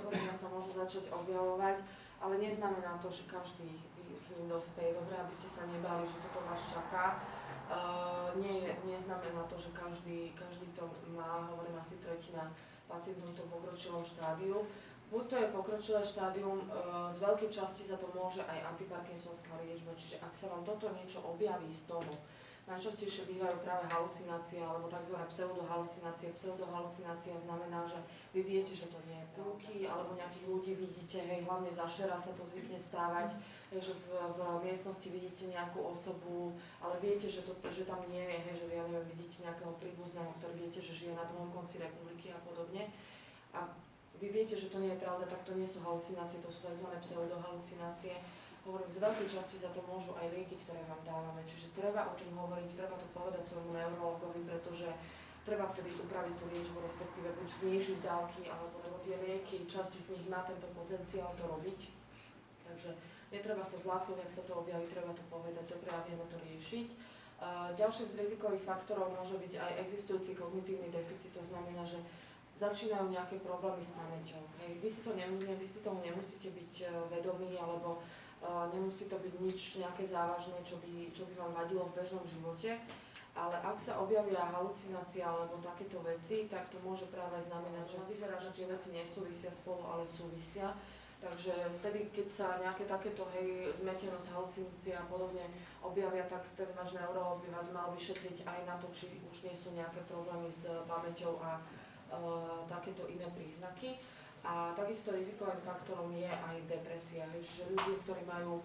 hodinách sa môžu začať objavovať, ale neznamená to, že každý k ním dospeje. Dobre, aby ste sa nebali, že toto vás čaká. Neznamená to, že každý to má, hovorím asi tretina pacientov v tom pokročilom štádiu. Buď to je pokročilé štádium, z veľkej časti za to môže aj antiparkinsonská liečba, čiže ak sa vám toto niečo objaví z toho, najčastejšie bývajú práve halucinácie alebo tzv. Pseudohalucinácie. Pseudohalucinácia znamená, že vy viete, že to nie je zvuky, alebo nejakých ľudí vidíte, hej, hlavne za šera sa to zvykne stávať, že v miestnosti vidíte nejakú osobu, ale viete, že tam nie je, hej, že vy, ja neviem, vidíte nejakého príbuzného, ktorý viete, že žije na druhom konci republiky a podobne. A vy viete, že to nie je pravda, tak to nie sú halucinácie, to sú tzv. Pseudohalucinácie. Hovorím, z veľkej časti za to môžu aj lieky, ktoré vám dávame. Čiže treba o tom hovoriť, treba to povedať svojmu neurologovi, pretože treba vtedy upraviť tú liečbu, respektíve buď znížiť dávky, alebo tie lieky, časti z nich má tento potenciál to robiť. Takže netreba sa zláknuť, ak sa to objaví, treba to povedať, dobre, a vieme to riešiť. Ďalším z rizikových faktorov môže byť aj existujúci kognitívny deficit, to znamená, že začínajú nejaké problémy s pamäťou. Hej, vy si toho nemusíte byť vedomí, alebo nemusí to byť nič nejaké závažné, čo by vám vadilo v bežnom živote, Ale ak sa objavia halucinácia alebo takéto veci, tak to môže práve znamenať, že vyzerá, že tie veci nesúvisia spolu, ale súvisia. Takže vtedy, keď sa nejaké takéto zmetenosť, halucinácia a podobne objavia, tak ten váš neurolog by vás mal vyšetriť aj na to, či už nie sú nejaké problémy s pamäťou a takéto iné príznaky. A takisto rizikovým faktorom je aj depresia. Čiže ľudia, ktorí majú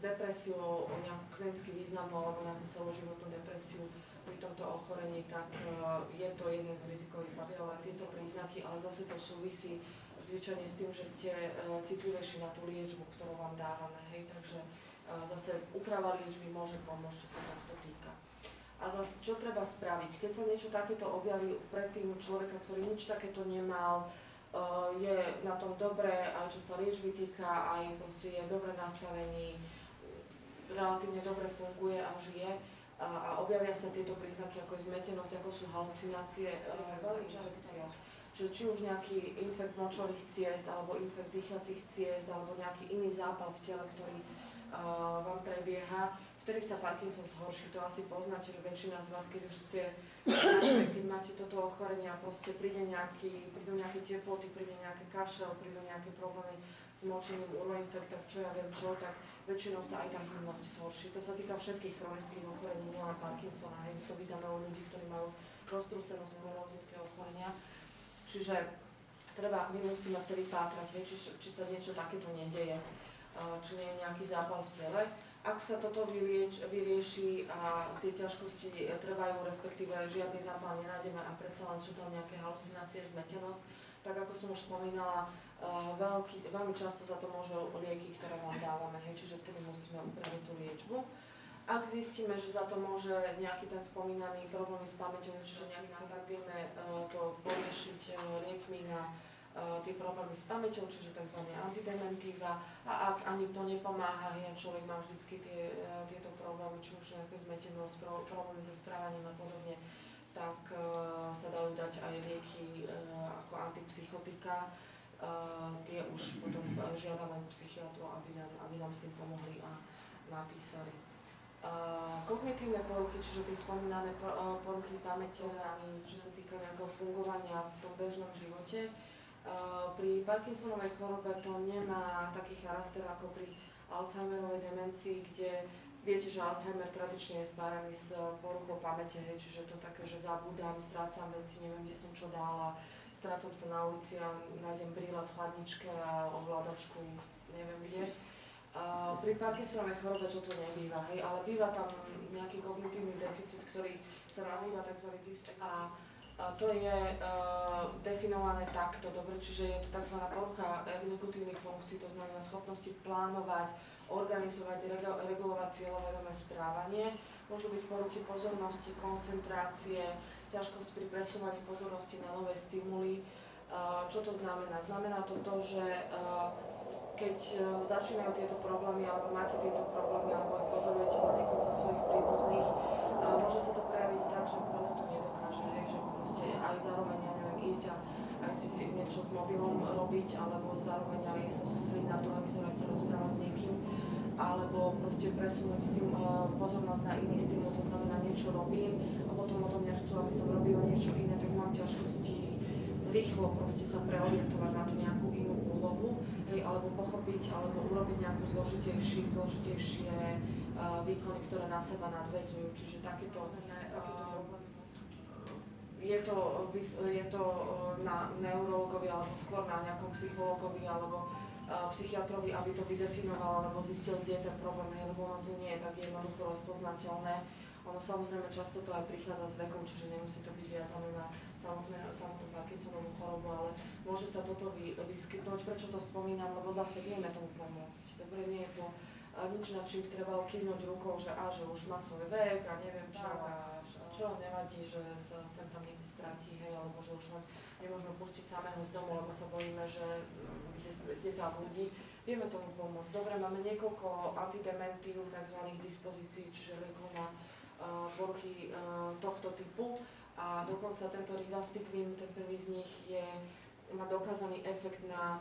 depresiu o nejakú klinicky významnú alebo nejakú celoživotnú depresiu pri tomto ochorení, tak je to jeden z rizikových faktorov aj tieto príznaky, ale zase to súvisí zvyčajne s tým, že ste citlivejší na tú liečbu, ktorú vám dávame. Hej? Takže zase úprava liečby môže pomôcť, čo sa tohto týka. A zase, čo treba spraviť? Keď sa niečo takéto objaví predtým človeka, ktorý nič takéto nemal, je na tom dobre, aj čo sa liečby týka, aj proste je dobre nastavený, relatívne dobre funguje a žije a objavia sa tieto príznaky, ako je zmetenosť, ako sú halucinácie, veľmi častia. Čiže či už nejaký infekt močových ciest, alebo infekt dýchacích ciest, alebo nejaký iný zápal v tele, ktorý vám prebieha, vtedy sa Parkinson zhorší, to asi poznáte, že väčšina z vás, keď už ste, keď máte toto ochorenie a proste prídu nejaké teploty, príde nejaké kašel, prídu nejaké problémy s močením, uroinfekt, tak čo ja viem čo, tak väčšinou sa aj tá hybnosť zhorší. To sa týka všetkých chronických ochorení, nielen Parkinsona, hej, to vydáme u ľudí, ktorí majú roztrúsenú sklerózické ochorenia. Čiže my musíme vtedy pátrať, či sa niečo takéto nedeje, či nie je nejaký zápal v tele. Ak sa toto vyrieši a tie ťažkosti trvajú, respektíve žiadny zápal nenájdeme a predsa len sú tam nejaké halucinácie, zmetenosť, tak ako som už spomínala, veľmi často za to môžu lieky, ktoré vám dávame, čiže vtedy musíme upraviť tú liečbu. Ak zistíme, že za to môže nejaký ten spomínaný problém s pamäťou, čiže nejaký, tak vieme to poriešiť liekmi na tie problémy s pamäťou, čiže tzv. Antidementíva. A ak ani to nepomáha, človek má vždycky tieto problémy, či už nejaké zmetenosť, problémy so správaním a podobne, tak sa dajú dať aj lieky ako antipsychotika. Tie už potom žiadame psychiatrov, aby nám s tým pomohli a napísali. Kognitívne poruchy, čiže tie spomínané poruchy pamäte, čo sa týka nejakého fungovania v tom bežnom živote. Pri Parkinsonovej chorobe to nemá taký charakter ako pri Alzheimerovej demencii, kde viete, že Alzheimer tradične je spájaný s poruchou pamäte, čiže to také, že zabúdam, strácam veci, neviem, kde som čo dala, strácam sa na ulici a nájdem brýle v chladničke a ovládačku neviem kde. Pri Parkinsonovej chorobe toto nebýva, ale býva tam nejaký kognitívny deficit, ktorý sa nazýva tzv. dyslexia. A to je definované takto, dobre, čiže je to tzv. Porucha exekutívnych funkcií, to znamená schopnosti plánovať, organizovať, regulovať cieľovedomé správanie. Môžu byť poruchy pozornosti, koncentrácie, ťažkosť pri presúvaní pozornosti na nové stimuly. Čo to znamená? Znamená to, že keď začínajú tieto problémy, alebo máte tieto problémy, alebo ich pozorujete na niekom zo svojich príbuzných, môže sa to prejaviť tak, že proste to nedokáže, že proste aj zároveň, ja neviem, ísť a aj si niečo s mobilom robiť, alebo zároveň aj sa sústrediť na televízor, aj sa rozprávať s niekým, alebo proste presunúť pozornosť na iný stimul, to znamená niečo robím a potom o tom nechcú, aby som robil niečo iné, tak mám ťažkosti rýchlo proste sa preorientovať na tú nejakú inú úlohu, alebo pochopiť, alebo urobiť nejakú zložitejšie výkony, ktoré na seba nadväzujú. Čiže takéto je to na neurologovi, alebo skôr na nejakom psychologovi, alebo psychiatrovi, aby to vydefinoval, alebo zistil, kde je ten problém, lebo ono to nie je tak jednoducho rozpoznateľné. Ono samozrejme často to aj prichádza s vekom, čiže nemusí to byť viazané na samotnú Parkinsonovú chorobu, ale môže sa toto vyskytnúť. Prečo to spomínam? Lebo zase vieme tomu pomôcť. Dobre, nie je to nič, na čím treba kývnuť rukou, že už má svoj vek a neviem čo, a čo nevadí, že sa sem tam niekde stratí, alebo že už len nemôžeme pustiť samého z domu, lebo sa bojíme, že kde zabudí. Vieme tomu pomôcť. Dobre, máme niekoľko antidementív, tzv. Dispozícií, čiže liekov na poruchy tohto typu a dokonca tento Rivastigmin, ten prvý z nich má dokázaný efekt na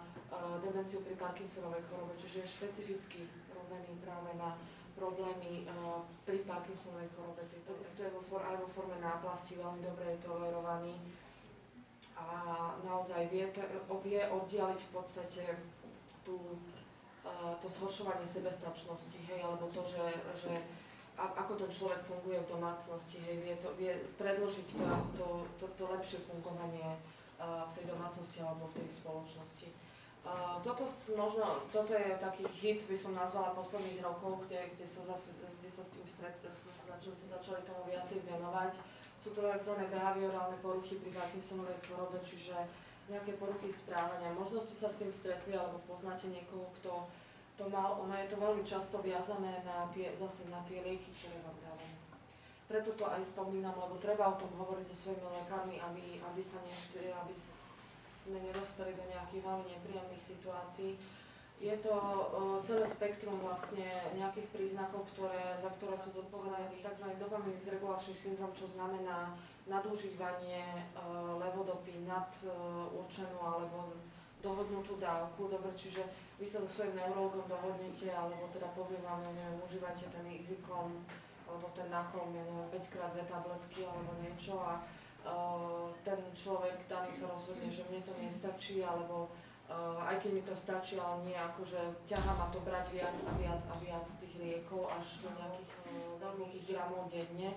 demenciu pri Parkinsonovej chorobe, čiže je špecificky robený práve na problémy pri Parkinsonovej chorobe. To existuje aj vo forme náplasti, veľmi dobre je tolerovaný a naozaj vie oddialiť v podstate to zhoršovanie sebestačnosti, hej, alebo to, že ako ten človek funguje v domácnosti, hej, vie predĺžiť to lepšie fungovanie v tej domácnosti alebo v tej spoločnosti. Toto je taký hit, by som nazvala, posledných rokov, kde sa s tým začali tomu viacej venovať. Sú to tzv. Behaviorálne poruchy pri Parkinsonovej chorobe, čiže nejaké poruchy správania. Možno ste sa s tým stretli alebo poznáte niekoho, kto to mal. Ono je to veľmi často viazané na tie lieky, ktoré vám dávame. Preto to aj spomínam, lebo treba o tom hovoriť so svojimi lekármi, aby sme nedospeli do nejakých veľmi nepríjemných situácií. Je to celé spektrum vlastne nejakých príznakov, za ktoré sú zodpovedané tzv. Dopamínový zregulačný syndrom, čo znamená nadužívanie levodopy nad určenú alebo dohodnutú dávku. Dobre, čiže vy sa so svojím neurologom dohodnete, alebo teda povie vám, ja neviem, užívajte ten Easycom, alebo ten Nakom, ja neviem, 5x2 tabletky alebo niečo a ten človek daný sa rozhodne, že mne to nestačí, alebo aj keď mi to stačí, ale nie akože ťahá ma to brať viac a viac a viac tých liekov až do nejakých veľkých gramov denne.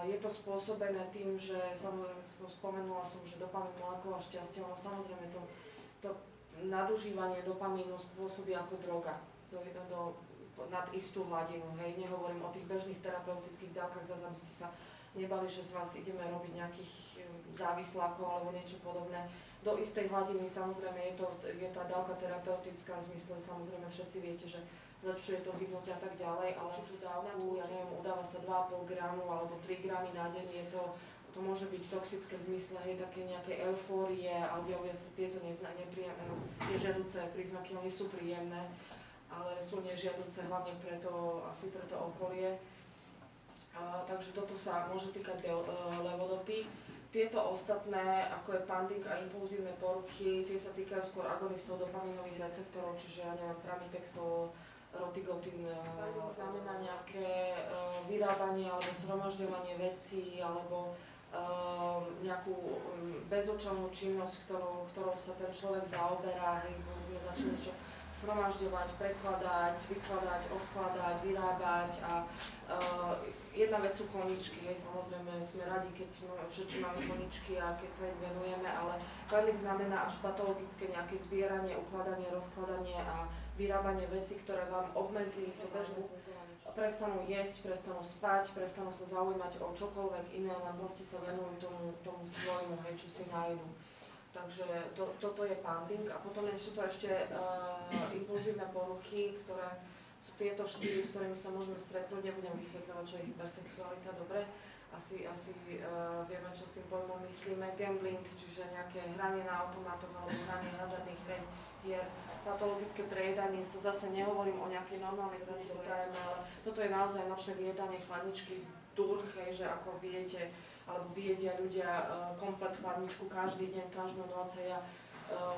Je to spôsobené tým, že samozrejme spomenula som, že dopamín molekulá šťastia, ono samozrejme to nadužívanie dopamínu spôsobí ako droga nad istú hladinu. Hej, nehovorím o tých bežných terapeutických dávkach, zase aby ste sa nebali, že z vás ideme robiť nejakých závislákov alebo niečo podobné. Do istej hladiny samozrejme je tá dávka terapeutická v zmysle, samozrejme všetci viete, že zlepšuje to hybnosť a tak ďalej, ale tú dávku, ja neviem, udáva sa 2,5 gramu alebo 3 gramy na deň, to môže byť toxické v zmysle, hej, také nejaké eufórie a objavuje sa tieto nežiaduce príznaky, oni sú príjemné, ale sú nežiaduce hlavne asi preto okolie. Takže toto sa môže týkať levodopy. Tieto ostatné, ako je panding a impulzívne poruchy, tie sa týkajú skôr agonistov dopamínových receptorov, čiže ja neviem, pramipexol, rotigotin, znamená nejaké vyrábanie alebo zhromažďovanie vecí alebo nejakú bezočelnú činnosť, ktorou sa ten človek zaoberá, hej, povedzme začne niečo zhromažďovať, prekladať, vykladať, odkladať, vyrábať a jedna vec sú koničky, hej, samozrejme sme radi, keď všetci máme koničky a keď sa im venujeme, ale panding znamená až patologické nejaké zbieranie, ukladanie, rozkladanie a vyrábanie vecí, ktoré vám obmedzí to bežné fungovanie. Prestanú jesť, prestanú spať, prestanú sa zaujímať o čokoľvek iné, len proste sa venujú tomu svojmu, hej, čo si nájdu. Takže toto je panding a potom sú to ešte impulzívne poruchy, ktoré sú tieto 4, s ktorými sa môžeme stretnúť. Nebudem vysvetľovať, čo je hypersexualita, dobre? Asi vieme, čo s tým pojmom myslíme. Gambling, čiže nejaké hranie na automatoch alebo hranie hazardných hier. Patologické prejedanie sa zase nehovorím o nejakej normálnej hrane doprajeme, ale toto je naozaj nočné vyjedanie chladničky durch, hej, že ako viete, alebo vyjedia ľudia komplet chladničku každý deň, každú noc a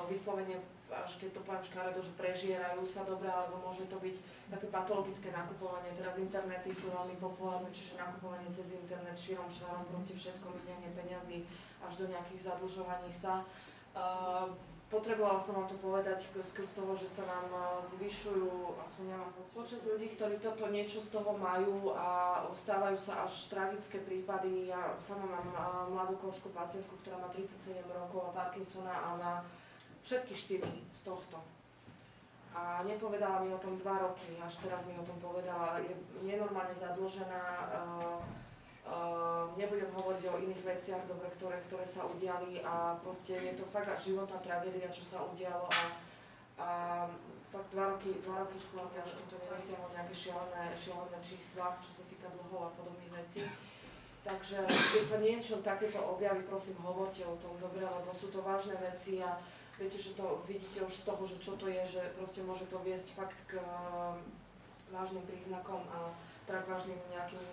vyslovene, až keď to poviem škaredo, že prežierajú sa dobre, alebo môže to byť také patologické nakupovanie. Teraz internety sú veľmi populárne, čiže nakupovanie cez internet šírom šárom, proste všetko, minenie peňazí až do nejakých zadlžovaní sa. Potrebovala som vám to povedať skrz toho, že sa nám zvyšujú, aspoň ja mám počet ľudí, ktorí toto niečo z toho majú a stávajú sa až tragické prípady. Ja sama mám mladú kočku pacientku, ktorá má 37 rokov a Parkinsona a má všetky 4 z tohto. A nepovedala mi o tom 2 roky, až teraz mi o tom povedala. Je nenormálne zadlžená. Nebudem hovoriť o iných veciach, dobre, ktoré sa udiali a proste je to fakt životná tragédia, čo sa udialo a fakt 2 roky sa ťažko to nedosiahlo nejaké šialené čísla, čo sa týka dlhov a podobných vecí. Takže keď sa niečo takéto objaví, prosím, hovorte o tom, dobre, lebo sú to vážne veci a viete, že to vidíte už z toho, že čo to je, že proste môže to viesť fakt k vážnym príznakom a tak vážnym nejakým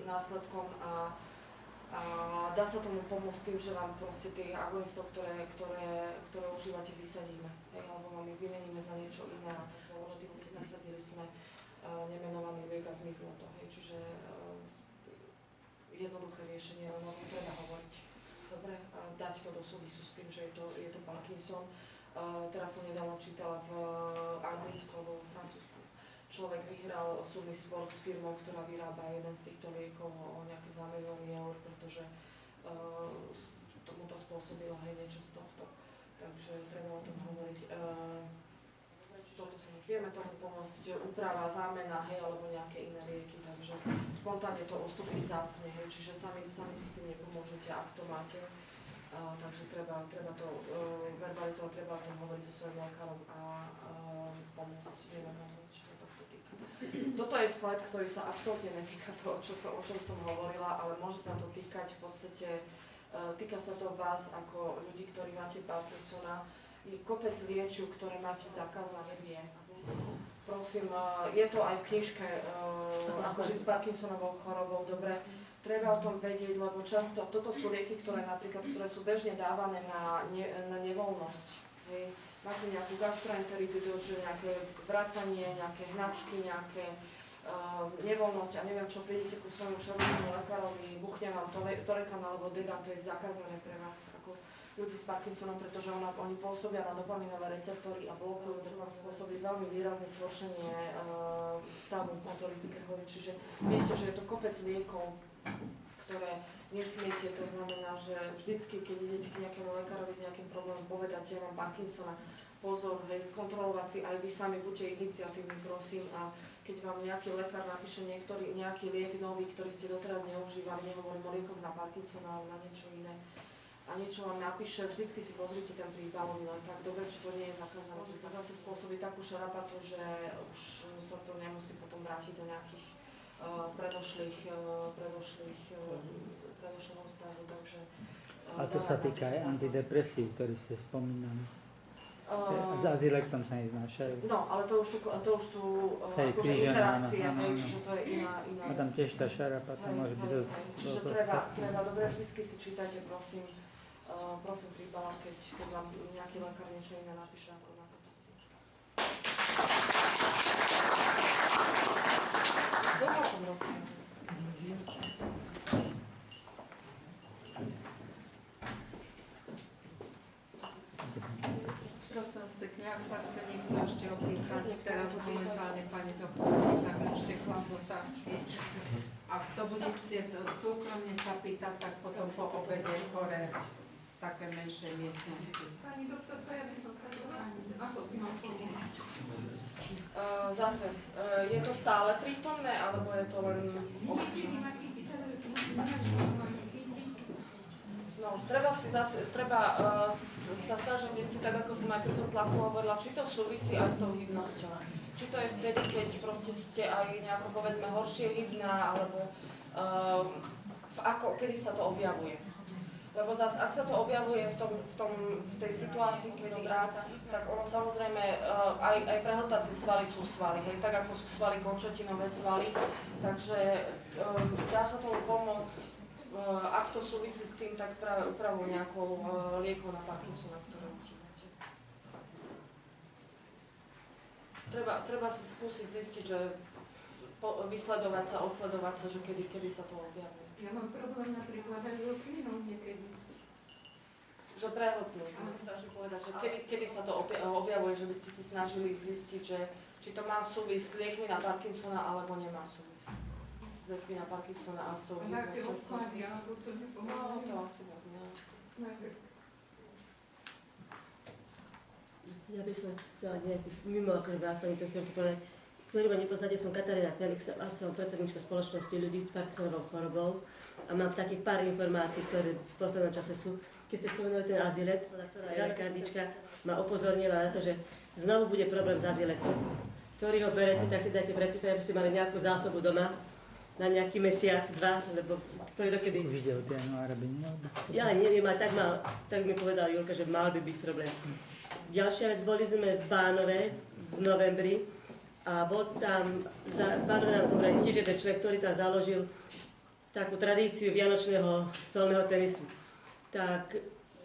následkom a dá sa tomu pomôcť tým, že vám proste tých agonistov, ktoré užívate, vysadíme, alebo vám ich vymeníme za niečo iné a nasadili sme nemenovaný liek a zmizne to. Hej. Čiže jednoduché riešenie, len o tom treba hovoriť. Dobre, dať to do súvisu s tým, že je to Parkinson. Teraz som nedávno čítala v Anglicku alebo v Francúzsku. Človek vyhral súdny spor s firmou, ktorá vyrába jeden z týchto liekov o nejaké 2 milióny eur, pretože tomuto spôsobilo niečo z tohto. Takže treba o tom hovoriť. Vieme tomu pomôcť úprava, zámena, alebo nejaké iné lieky, takže spontánne to ustúpi vzácne, čiže sami si s tým nepomôžete, ak to máte. Takže treba to verbalizovať, treba o tom hovoriť so svojím lekárom a pomôcť, neviem, čo sa tohto týka. Toto je slajd, ktorý sa absolútne netýka toho, o čom som hovorila, ale môže sa to týkať v podstate, týka sa to vás ako ľudí, ktorí máte Parkinsona. Je kopec liečiv, ktoré máte zakázané Prosím, je to aj v knižke Ako žiť s Parkinsonovou chorobou, dobre. Treba o tom vedieť, lebo často toto sú lieky, ktoré sú bežne dávané na nevoľnosť. Hej. Máte nejakú gastroenteritídu, čiže nejaké vracanie, nejaké hnačky, nejaké nevoľnosť a neviem čo, prídete ku svojmu všeobecnému lekárovi, buchne vám Torekan alebo Degan, to je zakázané pre vás ako ľudí s Parkinsonom, pretože oni pôsobia na dopaminové receptory a blokujú, čo vám spôsobí veľmi výrazné zhoršenie stavu motorického. Čiže viete, že je to kopec liekov, ktoré nesmiete, to znamená, že vždycky, keď idete k nejakému lekárovi s nejakým problémom, povedať, ja mám Parkinsona, pozor, hej, skontrolovať si, aj vy sami buďte iniciatívni, prosím, a keď vám nejaký lekár napíše nejaký liek nový, ktorý ste doteraz neužívali, nehovorím o liekoch na Parkinsona, ale na niečo iné, a niečo vám napíše, vždycky si pozrite ten príbalový len tak dobre, či to nie je zakázané, že to zase spôsobí takú šarapatu, že už sa to nemusí potom vrátiť do nejakých predošlého stavu, takže... A to sa týka aj antidepresív, ktorý ste spomínali. S azilektom sa neznášajú. No, ale to už sú akože interakcie, čiže to je iná a tam tiež tá šarapata môže byť dosť... Čiže treba dobre, vždycky si čítajte, prosím príbala, keď vám nejaký lekár niečo iné napíše, ako na to. Dlho som rozsiahla. Prosím vás pekne, ak sa chce niekto ešte opýtať, teraz momentálne pani doktorka, tak ešte klas otázky. A kto bude chcieť súkromne sa pýtať, tak potom po obede hore také menšie miestnosti. Pani doktorka, ja by som sa ako si mám pomôcť? Zase, je to stále prítomné, alebo je to len občas? No, treba sa snažiť zistiť, tak ako som aj pri tom tlaku hovorila, či to súvisí aj s tou hybnosťou. Či to je vtedy, keď proste ste aj nejako, povedzme, horšie hybná, alebo kedy sa to objavuje. Lebo zase, ak sa to objavuje v tej situácii, kedy tak ono samozrejme, aj prehltacie svaly sú svaly, hej, tak ako sú svaly končatinové svaly, takže dá sa tomu pomôcť, ak to súvisí s tým, tak práve úpravou nejakou liekov na Parkinsona, ktoré užívate. Treba si skúsiť zistiť, že vysledovať sa, odsledovať sa, že kedy sa to objavuje. Ja mám problém napríklad aj so slinou niekedy. Že prehltnú. Snažím povedať, že kedy sa to objavuje, že by ste si snažili zistiť, že či to má súvis s liekmi na Parkinsona, alebo nemá súvis s liekmi na Parkinsona a s tou hybnosťou. No, to asi moc nie. Ja by som chcela nejaký, mimo akože vás, pani doktorka, povedať, ktorý ma nepoznáte, som Katarína Felix a som predsednička spoločnosti ľudí s Parkinsonovou chorobou a mám takých pár informácií, ktoré v poslednom čase sú. Keď ste spomenuli ten azylet, ktorá je lekárnička, ma upozornila na to, že znovu bude problém s azyletom. Ktorý ho berete, tak si dajte predpísať, aby ste mali nejakú zásobu doma na nejaký mesiac, dva, lebo ktorý dokedy... Už ide od januára by nemal byť. Ja neviem, ale tak mi povedala Julka, že mal by byť problém. Ďalšia vec, boli sme v Bánove v novembri, a bol tam, Bánove nám zobral tiež jeden človek, ktorý tam založil takú tradíciu vianočného stolného tenisu. Tak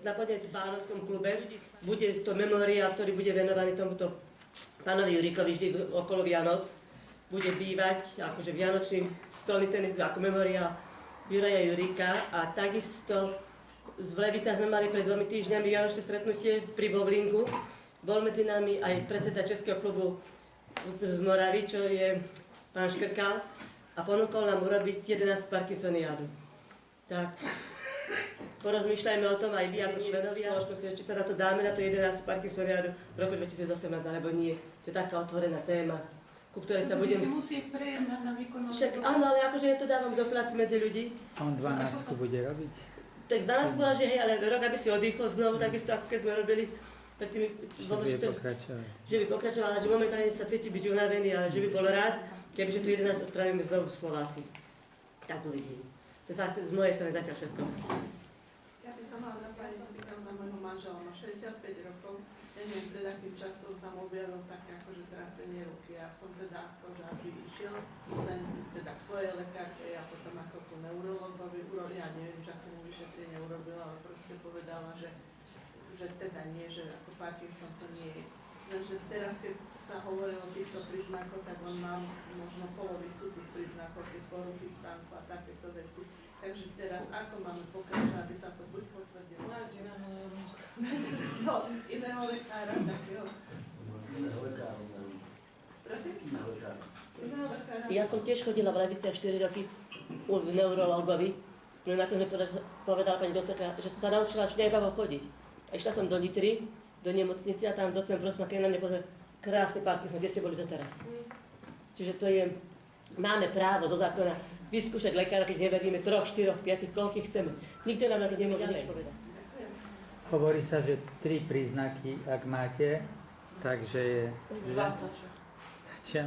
na podnet v Bánovskom klube bude to memoriál, ktorý bude venovaný tomuto pánovi Jurikovi vždy okolo Vianoc. bude bývať akože vianočný stolný tenis ako memoriál Juraja Juríka a takisto z Levica sme mali pred 2 týždňami vianočné stretnutie pri bowlingu. Bol medzi nami aj predseda Českého klubu z Moravy, čo je pán Škrkal a ponúkol nám urobiť 11 Parkinsoniádu. Tak porozmýšľajme o tom aj vy ako členovia spoločnosti, či sa na to dáme, na to 11 Parkinsoniádu v roku 2018 alebo nie. To je taká otvorená téma, ku ktorej sa budem... musieť prejednať na výkonnú. Však áno, ale akože ja to dávam do placu medzi ľudí. A on 12 bude robiť. Tak 12 bola, že hej, ale rok, aby si oddychol znovu, takisto ako keď sme robili pred tými... Že by pokračovať. Že by pokračoval, ale že momentálne sa cíti byť unavený, ale že by bol rád, kebyže tu 11 spravíme znovu v Slováci. Tak uvidím. To je z mojej strany zatiaľ všetko. Ja by som mala napájať sa týkam na môjho manžela, má 65 rokov. Ja neviem, pred akým časom sa mu objavil také akože trasenie ruky. Ja som teda akože aby išiel teda k svojej lekárke a potom ako ku neurologovi, ja neviem, že ako mu vyšetrenie urobila, ale proste povedala, že teda nie, že ako Parkinson to nie je. Takže teraz, keď sa hovorí o týchto príznakoch, tak on má možno polovicu tých príznakov, tých poruchy spánku a takéto veci. Takže teraz, ako máme pokračovať, aby sa to buď potvrdilo? No, iného lekára, takého. Iného lekára. Prosím? Iného lekára. Iného lekára. Ja som tiež chodila v Levici 4 roky u neurologovi. No nakoniec povedala pani doktorka, že som sa naučila až nebavo chodiť. A išla som do Nitry, do nemocnice a tam docent Rosma, keď na mne pozrel, krásny Parkinson, kde ste boli doteraz. Čiže to je, máme právo zo zákona vyskúšať lekára, keď neveríme 3, 4, 5, koľkých chceme. Nikto nám na to nemôže nič povedať. Hovorí sa, že 3 príznaky, ak máte, takže je... 2 stačia. Stačia?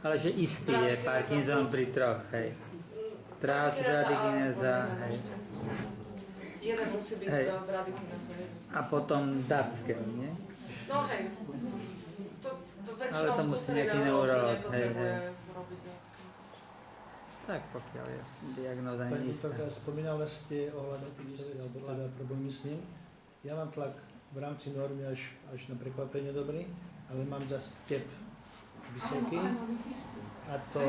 Ale že istý je Parkinson pri 3, hej. Trás, bradykinéza, hej. Jeden musí byť bradykinéza. A potom Datsken, nie? No hej, to Ale väčšinou to musí skúsený nejaký neurológ neurológ, nepotrebuje hej. robiť Datsken. Tak pokiaľ je diagnóza Pani neistá. doktorka, spomínala ste ohľadom tých alebo teda problémy s ním. Ja mám tlak v rámci normy až na prekvapenie dobrý, ale mám zase tep vysoký a to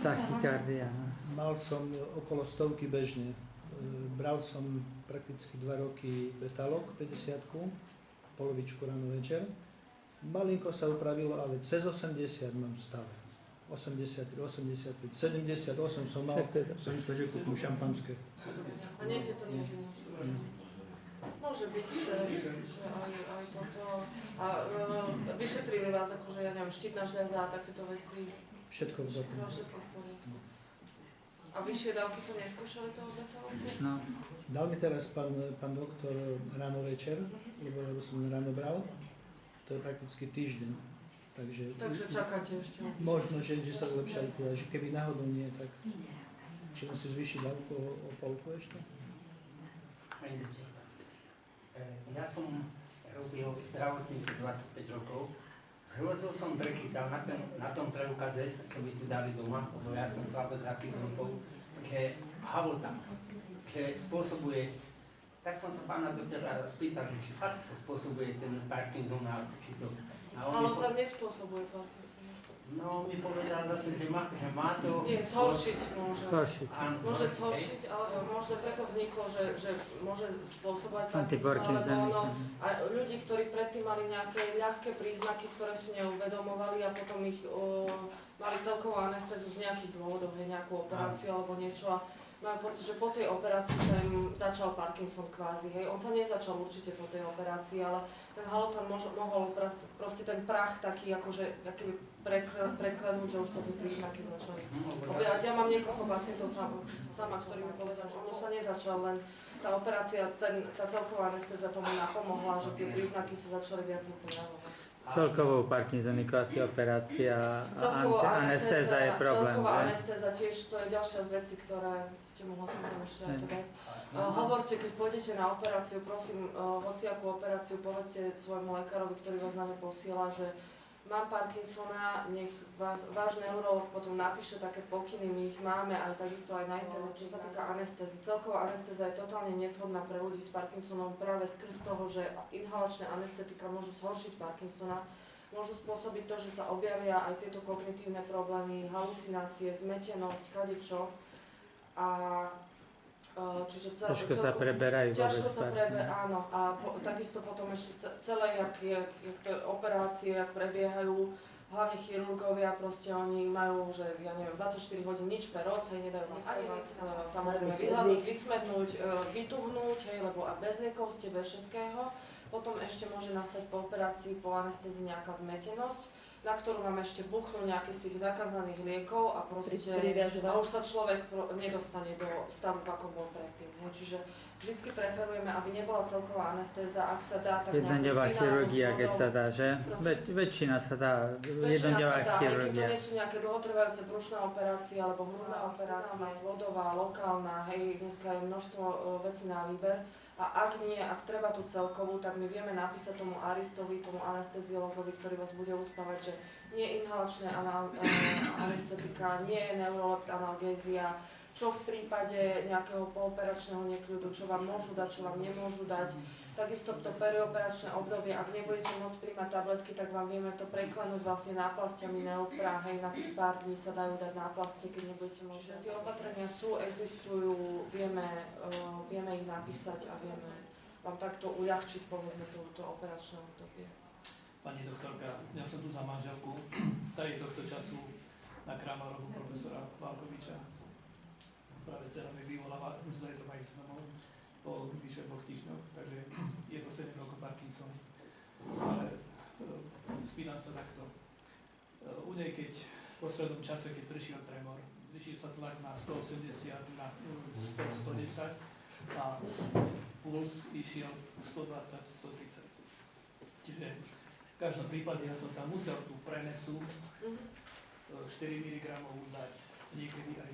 Tachykardia. mal som okolo 100 bežne. Bral som prakticky 2 roky betalok, 50-ku, polovičku ráno večer. Malinko sa upravilo, ale cez 80 mám stále. 83, 85, 78 som mal, som myslel, že kúpim šampanské. A niekde to niekde môže byť, že aj toto. A vyšetrili vás, akože ja neviem, štítna žľaza a takéto veci. Všetko v poriadku. Všetko v poriadku. A vyššie dávky sa neskúšali toho betalógu? No, Dal mi teraz pán doktor ráno večer, lebo som ráno bral. To je prakticky týždeň. Takže čakáte ešte. Možno, že sa zlepšali tie, že keby náhodou nie, tak či musí zvýšiť dávku o polku ešte? Ja som robil v zdravotníctve 25 rokov. Hrozil som prechytal na tom preukaze, čo by tu dali doma, lebo ja som slabozraký zrubov, ke havota, ke spôsobuje, tak som sa pána doktora spýtal, či fakt sa spôsobuje ten Parkinson a či to. Ale to nespôsobuje Parkinson. No, mi povedal zase, že má to... Nie, zhoršiť môže. zhoršiť. Môže zhoršiť, ale možno preto vzniklo, že môže spôsobovať Parkinson, Antiparkinson. alebo a ľudí, ktorí predtým mali nejaké ľahké príznaky, ktoré si neuvedomovali a potom ich mali celkovú anestézu z nejakých dôvodov, nejakú operáciu alebo niečo a majú pocit, že po tej operácii sa im začal Parkinson kvázi, hej. On sa nezačal určite po tej operácii, ale ten halotan mohol proste ten prach taký akože preklenúť, že už sa tie príznaky začali obierať. Ja mám niekoľko pacientov sama, ktorí mi povedali, že ono sa nezačal, len tá operácia, tá celková anestéza tomu napomohla, že tie príznaky sa začali viac prejavovať. Celkovou Parkinsoniku asi operácia a anestéza je problém. Celková anestéza tiež, to je ďalšia z vecí, ktoré ste mohla som tam ešte aj to dať. Hovorte, keď pôjdete na operáciu, prosím, hociakú operáciu, povedzte svojmu lekárovi, ktorý vás na ňu posiela, že mám Parkinsona, nech váš neurolog potom napíše také pokyny, my ich máme aj takisto aj na internete, čo sa týka anestézy. Celková anestéza je totálne nevhodná pre ľudí s Parkinsonom práve skrz toho, že inhalačné anestetika môžu zhoršiť Parkinsona môžu spôsobiť to, že sa objavia aj tieto kognitívne problémy, halucinácie, zmetenosť, kadečo. A čiže Ťažko sa preberajú ťažko vôbec. sa áno. A takisto potom ešte celé, jak tie operácie, jak prebiehajú, hlavne chirurgovia, proste oni majú, že ja neviem, 24 hodín nič peros, hej, nedajú vám ani vás samozrejme vyhľadnúť, vysmednúť, vytuhnúť, hej, lebo a bez liekov ste, bez všetkého. Potom ešte môže nastať po operácii, po anestézii nejaká zmetenosť, na ktorú vám ešte buchnú nejaké z tých zakázaných liekov a proste a už sa človek nedostane do stavu, ako bol predtým. Hej. Čiže vždycky preferujeme, aby nebola celková anestéza, ak sa dá, tak Jednodňová chirurgia, keď sa dá, že? Väčšina sa dá, jednodňová chirurgia. Keď to nie sú nejaké dlhotrvajúce brušné operácie alebo hrudná operácia, vodová, lokálna, hej, dneska je množstvo vecí na výber. A ak nie, ak treba tú celkovú, tak my vieme napísať tomu aristovi, tomu anesteziologovi, ktorý vás bude uspávať, že nie inhalačné anestetika, nie je neurolept analgézia, čo v prípade nejakého pooperačného nekľudu, čo vám môžu dať, čo vám nemôžu dať. Takisto to perioperačné obdobie, ak nebudete môcť príjmať tabletky, tak vám vieme to preklenúť vlastne náplastiami neopra, hej, na tých pár dní sa dajú dať náplastie, keď nebudete môcť. Čiže tie opatrenia sú, existujú, vieme ich napísať a vieme vám takto uľahčiť, povedzme, to operačné obdobie. Pani doktorka, ja som tu za manželku, tady tohto času na Kramorovu profesora Valkoviča. Práve dcera mi vyvoláva, už zajtra ma ísť domov po vyše 2 týždňoch, takže je to 7 rokov Parkinson. Ale spínam sa takto. U nej, keď v poslednom čase, keď prišiel tremor, zvýšil sa tlak na 180, na 110 a puls išiel 120, 130. Čiže v každom prípade ja som tam musel tú prenesu 4 mg dať, niekedy aj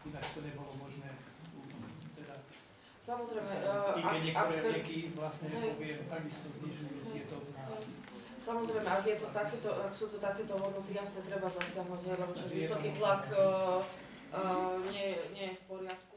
2. Ináč to nebolo možné. Teda, samozrejme, i keď niektoré lieky vlastne nepoviem, takisto znižujú tieto na... Samozrejme, ak sú to takéto hodnoty, jasne treba zasiahnuť, lebo vysoký tlak nie je v poriadku.